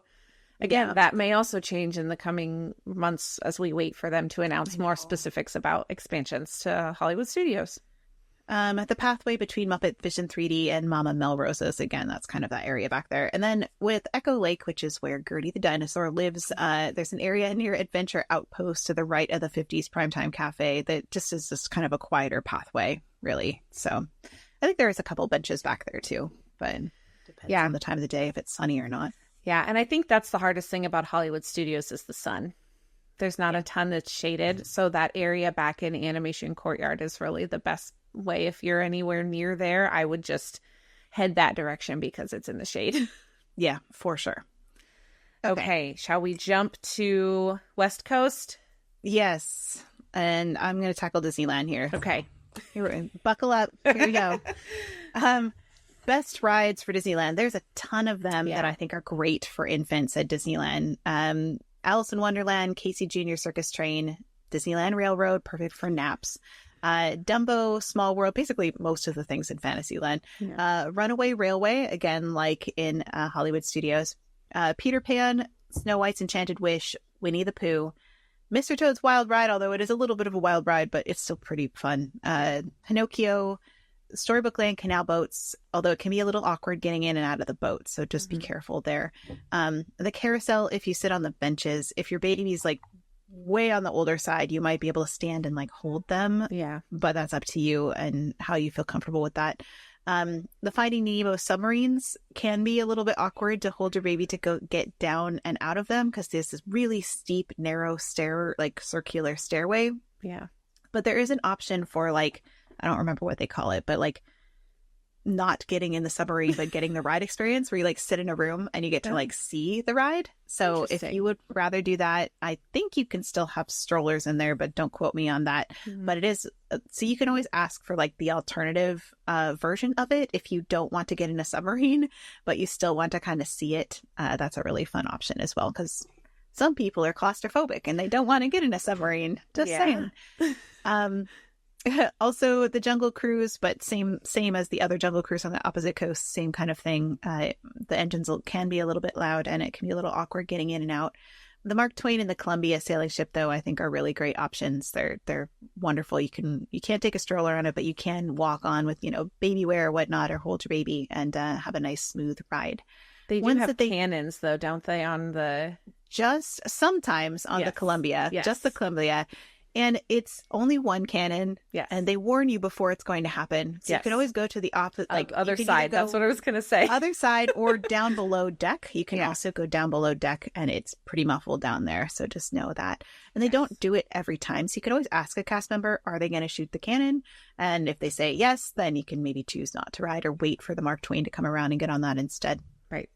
again, that may also change in the coming months as we wait for them to announce more specifics about expansions to Hollywood Studios. At the pathway between Muppet Vision 3D and Mama Melrose's, again, that's kind of that area back there. And then with Echo Lake, which is where Gertie the dinosaur lives, there's an area near Adventure Outpost to the right of the 50s Primetime Cafe that just is just kind of a quieter pathway, really. So I think there is a couple benches back there too, but depends on the time of the day if it's sunny or not. Yeah, and I think that's the hardest thing about Hollywood Studios is the sun. There's not a ton that's shaded, so that area back in Animation Courtyard is really the best way. If you're anywhere near there, I would just head that direction because it's in the shade. Yeah, for sure. Okay, shall we jump to West Coast? Yes, and I'm going to tackle Disneyland here. Okay. Buckle up. Here we go. Best rides for Disneyland. There's a ton of them that I think are great for infants at Disneyland. Alice in Wonderland, Casey Jr. Circus Train, Disneyland Railroad, perfect for naps. Dumbo, Small World, basically most of the things in Fantasyland. Runaway Railway, again, like in Hollywood Studios. Peter Pan, Snow White's Enchanted Wish, Winnie the Pooh. Mr. Toad's Wild Ride, although it is a little bit of a wild ride, but it's still pretty fun. Pinocchio, Storybook Land, Canal Boats, although it can be a little awkward getting in and out of the boat, so just be careful there. The carousel, if you sit on the benches, if your baby's like way on the older side, you might be able to stand and like hold them. Yeah. But that's up to you and how you feel comfortable with that. The Finding Nemo submarines can be a little bit awkward to hold your baby to go get down and out of them because there's this really steep, narrow stair, like circular stairway. Yeah. But there is an option for like, I don't remember what they call it, but like not getting in the submarine, but getting the ride experience where you like sit in a room and you get to like see the ride. So if you would rather do that, I think you can still have strollers in there, but don't quote me on that. But it is, so you can always ask for like the alternative version of it if you don't want to get in a submarine, but you still want to kind of see it. That's a really fun option as well, because some people are claustrophobic and they don't want to get in a submarine. Just saying. Also, the Jungle Cruise, but same as the other Jungle Cruise on the opposite coast, same kind of thing. The engines can be a little bit loud and it can be a little awkward getting in and out. The Mark Twain and the Columbia sailing ship, though, I think are really great options. They're wonderful. You can't take a stroller on it, but you can walk on with, baby wear or whatnot, or hold your baby and have a nice smooth ride. They do have cannons, though, don't they? On the just sometimes on the Columbia, just the Columbia. And it's only one cannon, and they warn you before it's going to happen. So you can always go to the opposite, like other side. That's what I was going to say. Other side or down below deck. You can also go down below deck, and it's pretty muffled down there. So just know that. And they don't do it every time. So you can always ask a cast member, are they going to shoot the cannon? And if they say yes, then you can maybe choose not to ride or wait for the Mark Twain to come around and get on that instead. Right.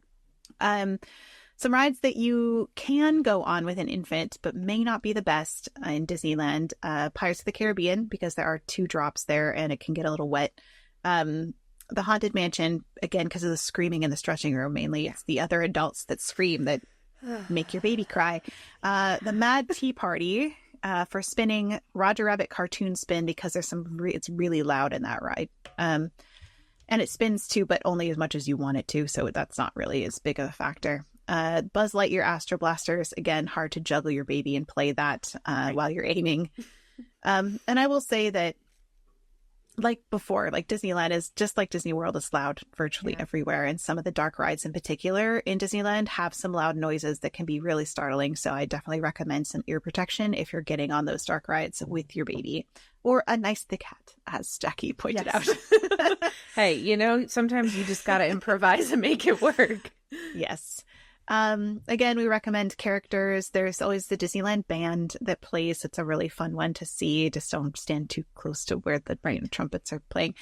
Some rides that you can go on with an infant, but may not be the best in Disneyland. Pirates of the Caribbean, because there are 2 drops there and it can get a little wet. The Haunted Mansion, again, because of the screaming in the stretching room, mainly. It's the other adults that scream that make your baby cry. The Mad Tea Party for spinning. Roger Rabbit Cartoon Spin, because there's it's really loud in that ride. And it spins too, but only as much as you want it to. So that's not really as big of a factor. Buzz Lightyear Astro Blasters, again, hard to juggle your baby and play that while you're aiming. And I will say that, like before, like Disneyland is just like Disney World, is loud virtually everywhere. And some of the dark rides in particular in Disneyland have some loud noises that can be really startling. So I definitely recommend some ear protection if you're getting on those dark rides with your baby. Or a nice thick hat, as Jackie pointed out. Hey, sometimes you just got to improvise and make it work. Yes. Again, we recommend characters. There's always the Disneyland band that plays. It's a really fun one to see. Just don't stand too close to where the trumpets are playing.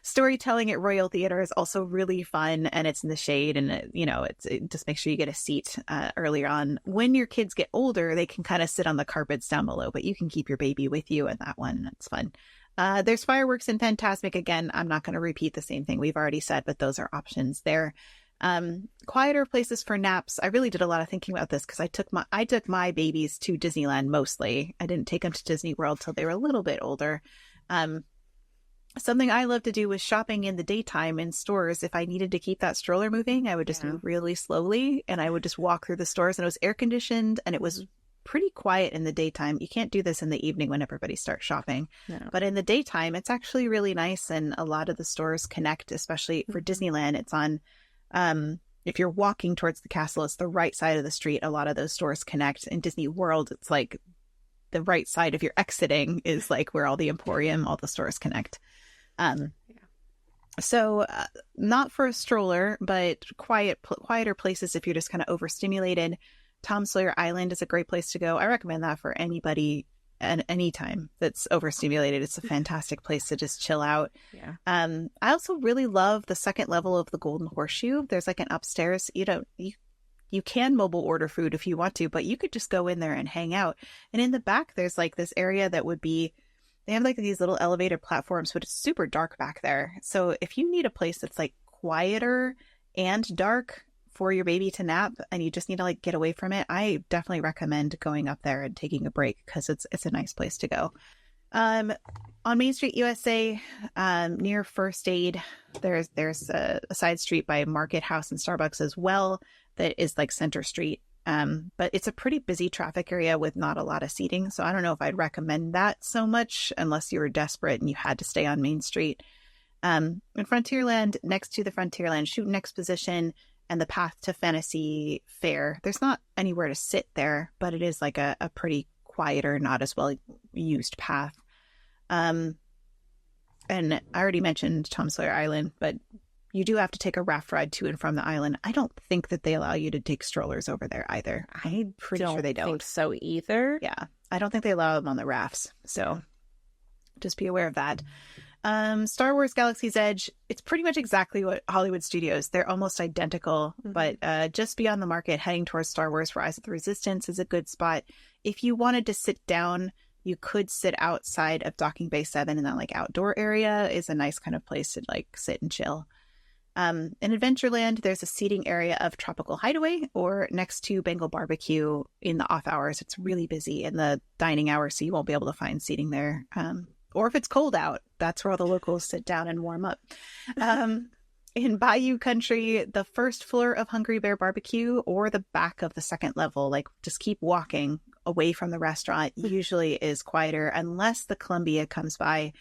Storytelling at Royal Theater is also really fun, and it's in the shade, and it just make sure you get a seat earlier on. When your kids get older, they can kind of sit on the carpets down below, but you can keep your baby with you in that one. It's fun. There's fireworks in Fantasmic. Again, I'm not going to repeat the same thing we've already said, but those are options there. Quieter places for naps. I really did a lot of thinking about this because I took my babies to Disneyland mostly. I didn't take them to Disney World till they were a little bit older. Something I love to do was shopping in the daytime in stores. If I needed to keep that stroller moving, I would just move really slowly, and I would just walk through the stores, and it was air conditioned and it was pretty quiet in the daytime. You can't do this in the evening when everybody starts shopping. No. But in the daytime, it's actually really nice, and a lot of the stores connect, especially for Disneyland. It's on if you're walking towards the castle, it's the right side of the street. A lot of those stores connect. In Disney World, it's like the right side if you're exiting is like where all the Emporium, all the stores connect. So not for a stroller, but quieter places if you're just kind of overstimulated. Tom Sawyer Island is a great place to go. I recommend that for anybody at any time that's overstimulated. It's a fantastic place to just chill out. Yeah. I also really love the second level of the Golden Horseshoe. There's like an upstairs, you can mobile order food if you want to, but you could just go in there and hang out. And in the back, there's like this area that would be, they have like these little elevated platforms, but it's super dark back there. So if you need a place that's like quieter and dark for your baby to nap and you just need to like get away from it, I definitely recommend going up there and taking a break because it's a nice place to go. On Main Street USA, near First Aid, there's a side street by Market House and Starbucks as well that is like Center Street. But it's a pretty busy traffic area with not a lot of seating. So I don't know if I'd recommend that so much unless you were desperate and you had to stay on Main Street. In Frontierland, next to the Frontierland Shooting Exposition and the Path to Fantasy Fair, there's not anywhere to sit there, but it is like a pretty quieter, not as well used path. And I already mentioned Tom Sawyer Island, but you do have to take a raft ride to and from the island. I don't think that they allow you to take strollers over there either. I'm pretty sure they don't. Think so either. Yeah. I don't think they allow them on the rafts. So just be aware of that. Star Wars Galaxy's Edge, it's pretty much exactly what Hollywood Studios. They're almost identical, but just beyond the market, heading towards Star Wars Rise of the Resistance is a good spot. If you wanted to sit down, you could sit outside of Docking Bay 7, and that like outdoor area is a nice kind of place to like sit and chill. In Adventureland, there's a seating area of Tropical Hideaway or next to Bengal Barbecue in the off hours. It's really busy in the dining hours, so you won't be able to find seating there. Or if it's cold out, that's where all the locals sit down and warm up. In Bayou Country, the first floor of Hungry Bear Barbecue or the back of the second level, like just keep walking away from the restaurant, usually is quieter unless the Columbia comes by.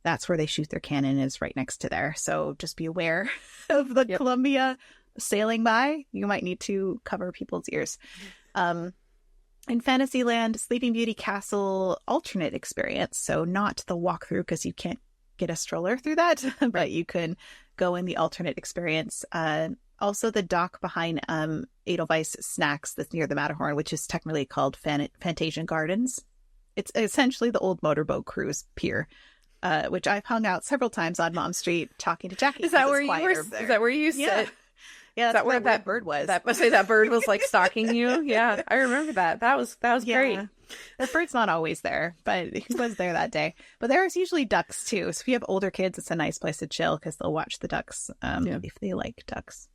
That's where they shoot their cannon, is right next to there. So just be aware of the Columbia sailing by. You might need to cover people's ears. In Fantasyland, Sleeping Beauty Castle alternate experience. So not the walkthrough because you can't get a stroller through that, but you can go in the alternate experience. Also the dock behind Edelweiss Snacks that's near the Matterhorn, which is technically called Fantasian Gardens. It's essentially the old motorboat cruise pier. Which I've hung out several times on Mom Street talking to Jackie. Is that where you were? Is that where you sit? Yeah, that's where that bird was. That bird was like stalking you. Yeah, I remember that. That was great. The bird's not always there, but he was there that day. But there's usually ducks too. So if you have older kids, it's a nice place to chill because they'll watch the ducks if they like ducks.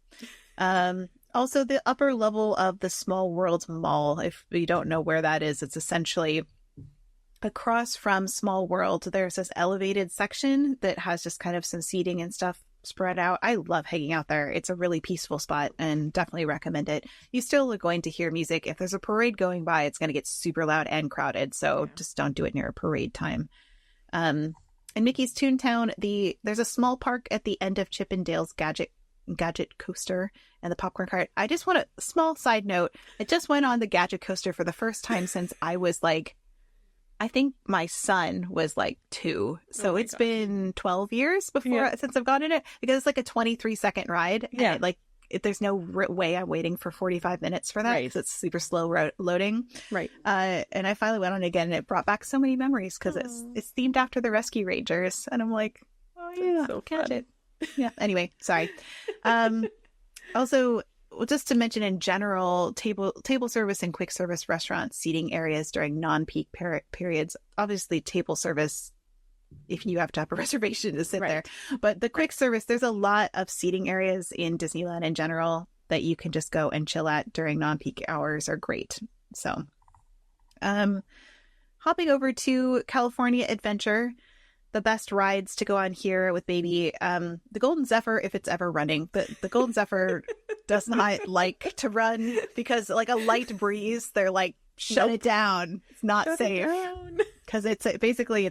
Also, the upper level of the Small World Mall. If you don't know where that is, it's essentially across from Small World. There's this elevated section that has just kind of some seating and stuff spread out. I love hanging out there. It's a really peaceful spot and definitely recommend it. You still are going to hear music. If there's a parade going by, it's going to get super loud and crowded. So just don't do it near a parade time. In Mickey's Toontown, there's a small park at the end of Chip 'n Dale's Gadget Coaster and the popcorn cart. I just want a small side note. I just went on the Gadget Coaster for the first time since I was like, I think my son was like 2. So it's been 12 years since I've gone in it, because it's like a 23-second ride. Yeah. And there's no way I'm waiting for 45 minutes for that. Right. So it's super slow loading. Right. And I finally went on again, and it brought back so many memories because it's themed after the Rescue Rangers. And I'm like, oh yeah, so catch it. Yeah. Anyway, sorry. Also, well, just to mention in general, table service and quick service restaurant seating areas during non-peak periods. Obviously, table service, if you have to have a reservation to sit there. But the quick service, there's a lot of seating areas in Disneyland in general that you can just go and chill at during non-peak hours are great. So, hopping over to California Adventure. The best rides to go on here with baby, the Golden Zephyr, if it's ever running. But the Golden Zephyr does not like to run because like a light breeze, they're like, shut it down. It's not safe. Because it's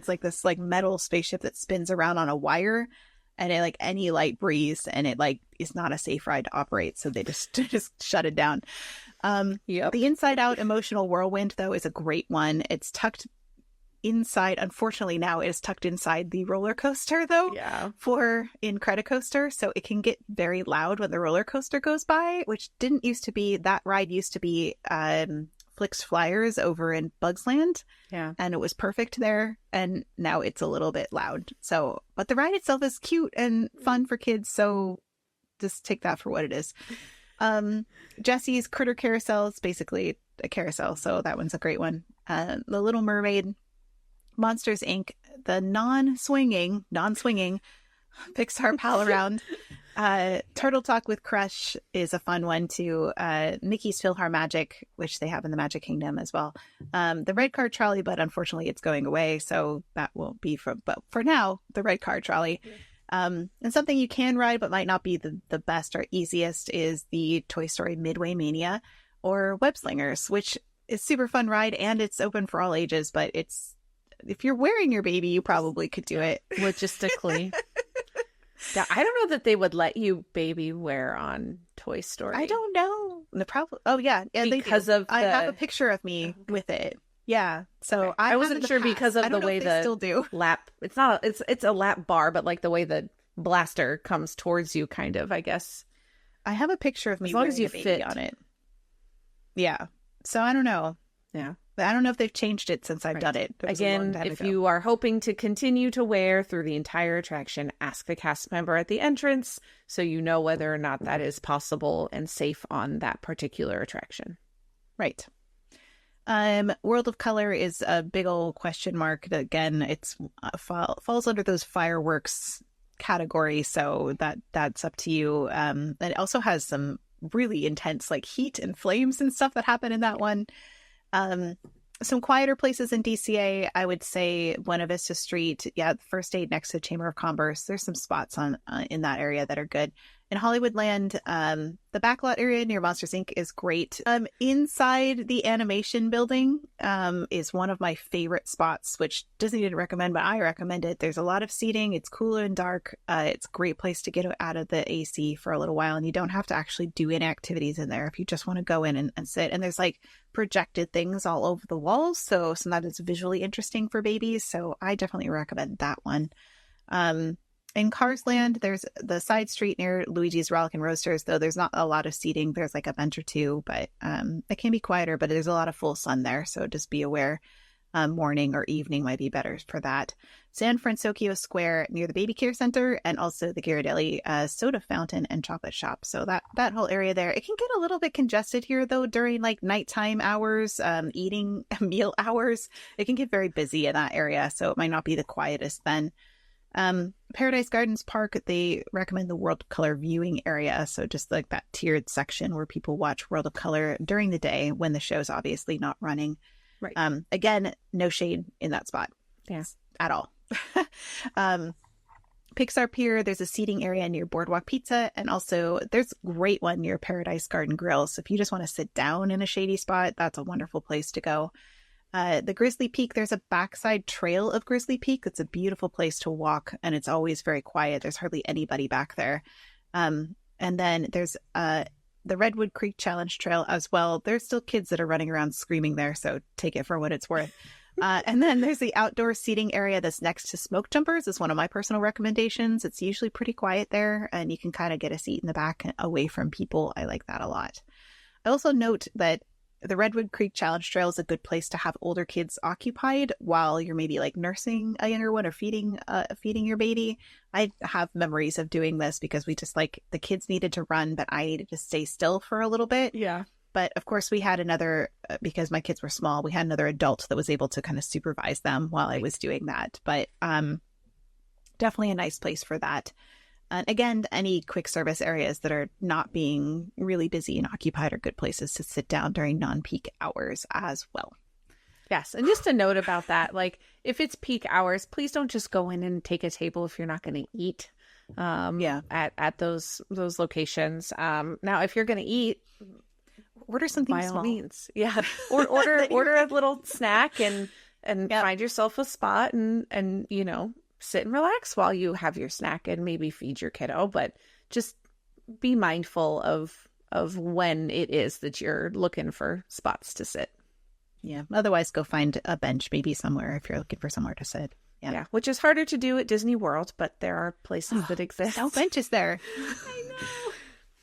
like this like metal spaceship that spins around on a wire, and it like any light breeze, and it like is not a safe ride to operate. So they just shut it down. The Inside Out Emotional Whirlwind, though, is a great one. It's tucked inside, unfortunately now it is tucked inside the roller coaster though, for Incredicoaster, so it can get very loud when the roller coaster goes by, which didn't used to be. That ride used to be Flix Flyers over in Bugs Land, and it was perfect there, and now it's a little bit loud. So, but the ride itself is cute and fun for kids, so just take that for what it is. Jesse's Critter Carousel is basically a carousel, so that one's a great one. The Little Mermaid, Monsters Inc., the non-swinging Pixar Pal Around. Turtle Talk with Crush is a fun one too. Mickey's PhilharMagic, which they have in the Magic Kingdom as well. The Red Car Trolley, but unfortunately it's going away, so that won't be but for now, the Red Car Trolley. And something you can ride but might not be the best or easiest is the Toy Story Midway Mania or Web Slingers, which is super fun ride, and it's open for all ages, but if you're wearing your baby, you probably could do it logistically. Yeah, I don't know that they would let you baby wear on Toy Story. I don't know. Yeah, because of I have a picture of me with it. Yeah, so I wasn't sure because of the way the still do lap. It's a lap bar, but like the way the blaster comes towards you, kind of. I guess I have a picture of me as long as you fit on it. Yeah, so I don't know. Yeah. But I don't know if they've changed it since I've done it. It was a long Again, time if ago. you are hoping to continue to wear through the entire attraction, ask the cast member at the entrance so you know whether or not that is possible and safe on that particular attraction. Right. World of Color is a big old question mark. Again, it's falls under those fireworks category, so that's up to you. And it also has some really intense like heat and flames and stuff that happen in that one. Some quieter places in DCA, I would say Buena Vista Street, First Aid next to Chamber of Commerce. There's some spots on in that area that are good. In Hollywoodland, the backlot area near Monsters Inc. is great. Inside the animation building is one of my favorite spots, which Disney didn't recommend, but I recommend it. There's a lot of seating. It's cooler and dark. It's a great place to get out of the AC for a little while, and you don't have to actually do any activities in there if you just want to go in and sit. And there's like projected things all over the walls, so that is visually interesting for babies. So I definitely recommend that one. In Cars Land, there's the side street near Luigi's Rollick and Roasters, though there's not a lot of seating. There's like a bench or two, but it can be quieter, but there's a lot of full sun there. So just be aware morning or evening might be better for that. San Francisco Square near the Baby Care Center and also the Ghirardelli soda fountain and chocolate shop. So that whole area there, it can get a little bit congested here though during like nighttime hours, eating meal hours. It can get very busy in that area, so it might not be the quietest then. Paradise Gardens Park, they recommend the World of Color viewing area. So just like that tiered section where people watch World of Color during the day when the show's obviously not running. Right. Again, no shade in that spot. Yes. At all. Pixar Pier, there's a seating area near Boardwalk Pizza, and also there's a great one near Paradise Garden Grill. So if you just want to sit down in a shady spot, that's a wonderful place to go. The Grizzly Peak, there's a backside trail of Grizzly Peak. It's a beautiful place to walk, and it's always very quiet. There's hardly anybody back there. And then there's the Redwood Creek Challenge Trail as well. There's still kids that are running around screaming there, so take it for what it's worth. And then there's the outdoor seating area that's next to Smoke Jumpers. It's one of my personal recommendations. It's usually pretty quiet there, and you can kind of get a seat in the back away from people. I like that a lot. I also note that the Redwood Creek Challenge Trail is a good place to have older kids occupied while you're maybe like nursing a younger one or feeding your baby. I have memories of doing this because we just like the kids needed to run, but I needed to stay still for a little bit. Yeah. But of course we had another, because my kids were small, we had another adult that was able to kind of supervise them while I was doing that. But definitely a nice place for that. And again, any quick service areas that are not being really busy and occupied are good places to sit down during non-peak hours as well. Yes. And just a note about that, like if it's peak hours, please don't just go in and take a table if you're not going to eat at those locations. Now, if you're going to eat, order something by small. All means. Yeah. Or order a little snack and find yourself a spot and you know, sit and relax while you have your snack and maybe feed your kiddo, but just be mindful of when it is that you're looking for spots to sit. Yeah. Otherwise, go find a bench maybe somewhere if you're looking for somewhere to sit. Yeah. Which is harder to do at Disney World, but there are places that exist. No benches there. I know.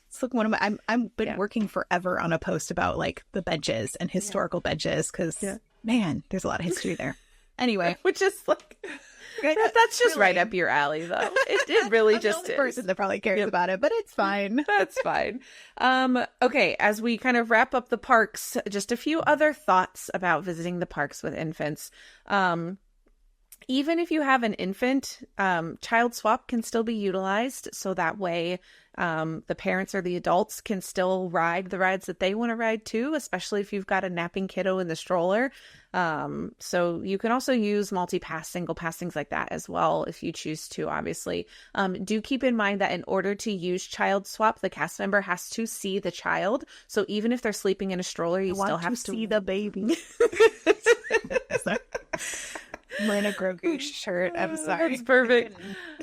It's like one of my. I've been working forever on a post about like the benches and historical benches because man, there's a lot of history there. Anyway, which is like. That's just really right up your alley, though. It really just is. The person that probably cares about it, but it's fine. That's fine. Okay, as we kind of wrap up the parks, just a few other thoughts about visiting the parks with infants. Even if you have an infant, child swap can still be utilized. So that way the parents or the adults can still ride the rides that they want to ride too, especially if you've got a napping kiddo in the stroller. So you can also use multi-pass, single pass, things like that as well if you choose to, obviously. Do keep in mind that in order to use child swap, the cast member has to see the child. So even if they're sleeping in a stroller, you still have to see the baby. I'm wearing a Grogu shirt. I'm sorry. That's perfect.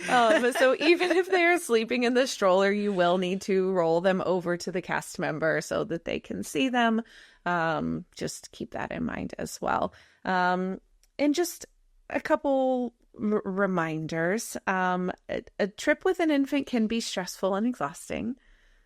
So even if they're sleeping in the stroller, you will need to roll them over to the cast member so that they can see them. Just keep that in mind as well. And just a couple reminders. A trip with an infant can be stressful and exhausting.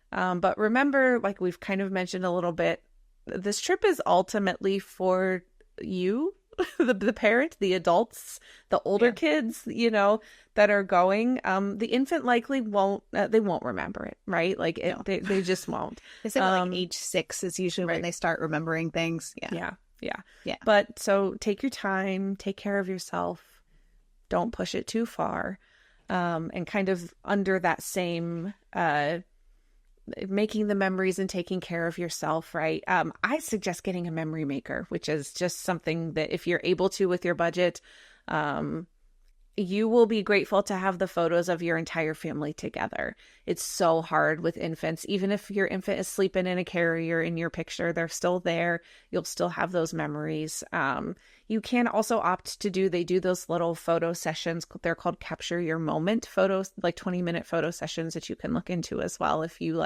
But remember, like we've kind of mentioned a little bit, this trip is ultimately for you, the parent, the adults, the older kids, that are going. The infant likely won't, they won't remember it, right? Like they just won't. They say like age 6 is usually when they start remembering things. Yeah. But so take your time, take care of yourself. Don't push it too far. And kind of under that same, making the memories and taking care of yourself, right? I suggest getting a memory maker, which is just something that if you're able to with your budget, you will be grateful to have the photos of your entire family together. It's so hard with infants. Even if your infant is sleeping in a carrier in your picture, they're still there. You'll still have those memories. You can also opt to they do those little photo sessions. They're called Capture Your Moment photos, like 20-minute photo sessions that you can look into as well. If you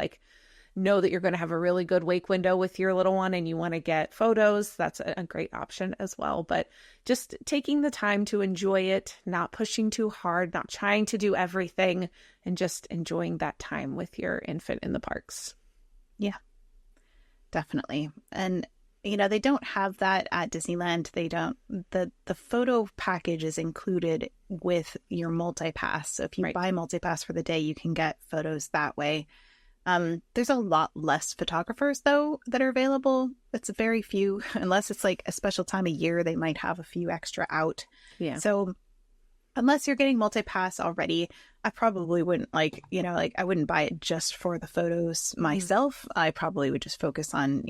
know that you're going to have a really good wake window with your little one and you want to get photos, that's a great option as well. But just taking the time to enjoy it, not pushing too hard, not trying to do everything, and just enjoying that time with your infant in the parks. Yeah, definitely. And, they don't have that at Disneyland. They don't, the photo package is included with your multi-pass. So if you buy multi-pass for the day, you can get photos that way. There's a lot less photographers though that are available. It's very few, unless it's like a special time of year, they might have a few extra out. Yeah. So unless you're getting multi-pass already, I probably wouldn't I wouldn't buy it just for the photos myself. I probably would just focus on,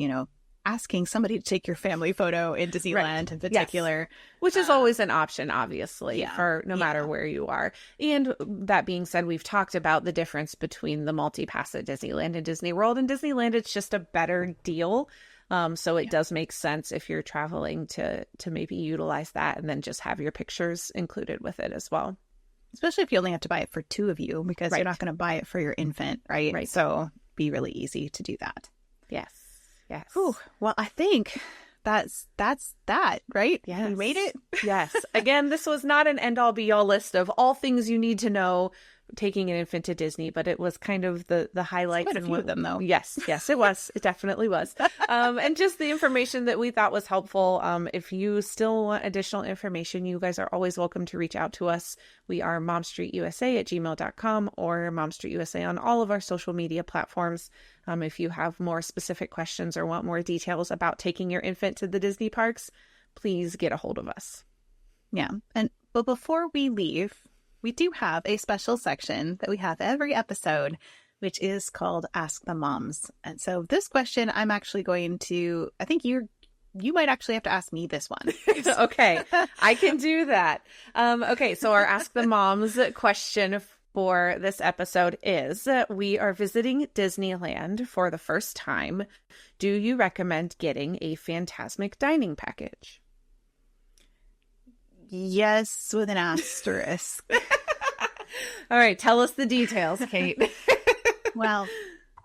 asking somebody to take your family photo in Disneyland in particular. Yes. Which is always an option, obviously, for no matter where you are. And that being said, we've talked about the difference between the multi-pass at Disneyland and Disney World. In Disneyland, it's just a better deal. So it does make sense if you're traveling to maybe utilize that and then just have your pictures included with it as well. Especially if you only have to buy it for 2 of you, because you're not going to buy it for your infant, right? Right. So be really easy to do that. Yes. Yes. Whew. Well, I think that's that, right? Yes. We made it. Yes. Again, this was not an end all be all list of all things you need to know taking an infant to Disney, but it was kind of the highlights. Quite a few of them, though. Yes, it was. It definitely was. And just the information that we thought was helpful. If you still want additional information, you guys are always welcome to reach out to us. We are momstreetusa@gmail.com or momstreetusa on all of our social media platforms. If you have more specific questions or want more details about taking your infant to the Disney parks, please get a hold of us. Yeah. But before we leave, we do have a special section that we have every episode, which is called Ask the Moms. And so this question, I'm actually going to, I think you might actually have to ask me this one. Okay, I can do that. Okay, so our Ask the Moms question for this episode is, we are visiting Disneyland for the first time. Do you recommend getting a Fantasmic dining package? Yes, with an asterisk. All right, tell us the details, Kate. Well,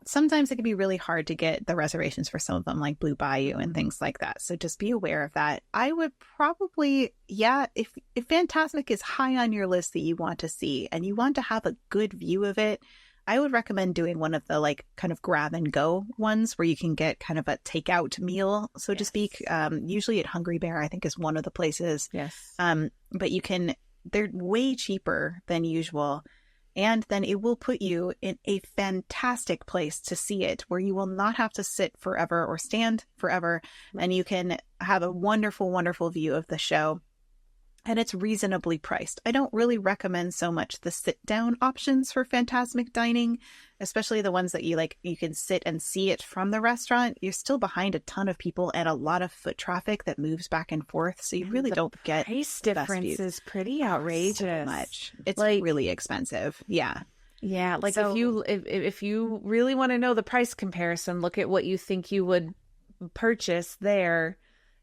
sometimes it can be really hard to get the reservations for some of them, like Blue Bayou and things like that. So just be aware of that. I would probably, if Fantasmic is high on your list that you want to see and you want to have a good view of it, I would recommend doing one of the kind of grab and go ones where you can get kind of a takeout meal, so to speak. Usually at Hungry Bear, I think, is one of the places. Yes. But they're way cheaper than usual. And then it will put you in a fantastic place to see it, where you will not have to sit forever or stand forever. And you can have a wonderful, wonderful view of the show. And it's reasonably priced. I don't really recommend so much the sit-down options for Fantasmic dining, especially the ones that you can sit and see it from the restaurant. You're still behind a ton of people and a lot of foot traffic that moves back and forth, so you really don't get price difference is pretty outrageous. So much. It's really expensive. Yeah. Yeah, so, if you really want to know the price comparison, look at what you think you would purchase there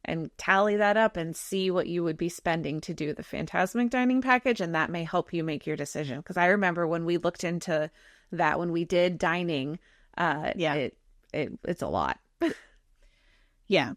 and tally that up and see what you would be spending to do the Fantasmic dining package, and that may help you make your decision. Because I remember when we looked into that, when we did dining, it's a lot. Yeah,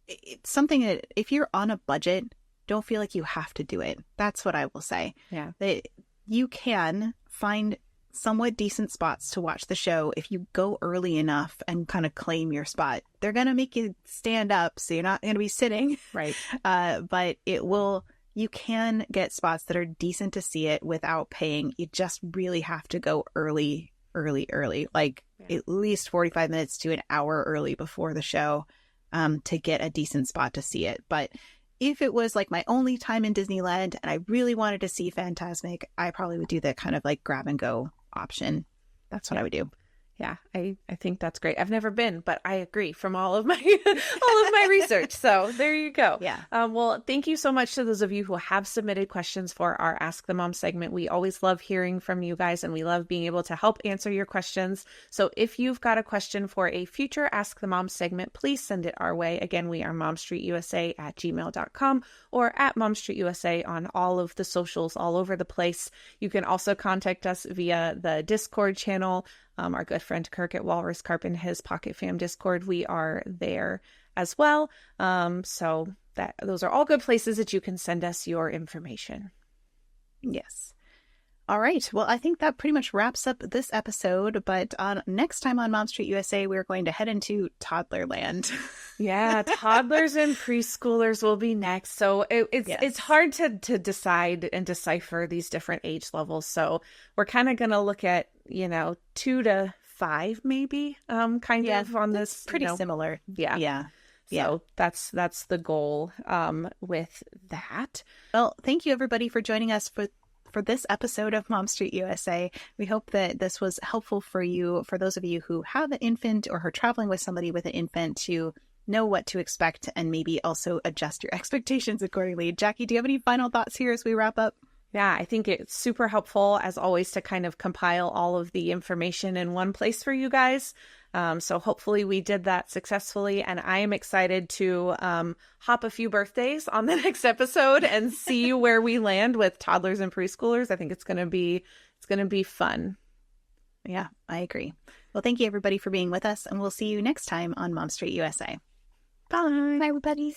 it's something that if you're on a budget, don't feel like you have to do it. That's what I will say. Yeah, that you can find somewhat decent spots to watch the show, if you go early enough and kind of claim your spot, they're going to make you stand up. So you're not going to be sitting. Right. But you can get spots that are decent to see it without paying. You just really have to go early, like at least 45 minutes to an hour early before the show to get a decent spot to see it. But if it was like my only time in Disneyland and I really wanted to see Fantasmic, I probably would do the kind of like grab and go option. That's what I would do. Yeah, I think that's great. I've never been, but I agree from all of my research. So there you go. Yeah. Well, thank you so much to those of you who have submitted questions for our Ask the Mom segment. We always love hearing from you guys, and we love being able to help answer your questions. So if you've got a question for a future Ask the Mom segment, please send it our way. Again, we are momstreetusa@gmail.com or at momstreetusa on all of the socials all over the place. You can also contact us via the Discord channel. Our good friend Kirk at Walrus Carp in his Pocket Fam Discord, we are there as well. So those are all good places that you can send us your information. Yes. All right. Well, I think that pretty much wraps up this episode. But next time on Mom Street USA, we're going to head into Toddlerland. Yeah, toddlers and preschoolers will be next. So it's hard to decide and decipher these different age levels. So we're kind of going to look at 2 to 5 maybe kind of on this. Pretty similar. Yeah. So that's the goal with that. Well, thank you everybody for joining us for this episode of Mom Street USA. We hope that this was helpful for you, for those of you who have an infant or are traveling with somebody with an infant, to know what to expect and maybe also adjust your expectations accordingly. Jackie, do you have any final thoughts here as we wrap up? Yeah, I think it's super helpful, as always, to kind of compile all of the information in one place for you guys. So hopefully we did that successfully, and I am excited to hop a few birthdays on the next episode and see where we land with toddlers and preschoolers. I think it's going to be fun. Yeah, I agree. Well, thank you everybody for being with us, and we'll see you next time on Mom Street USA. Bye. Bye, everybody.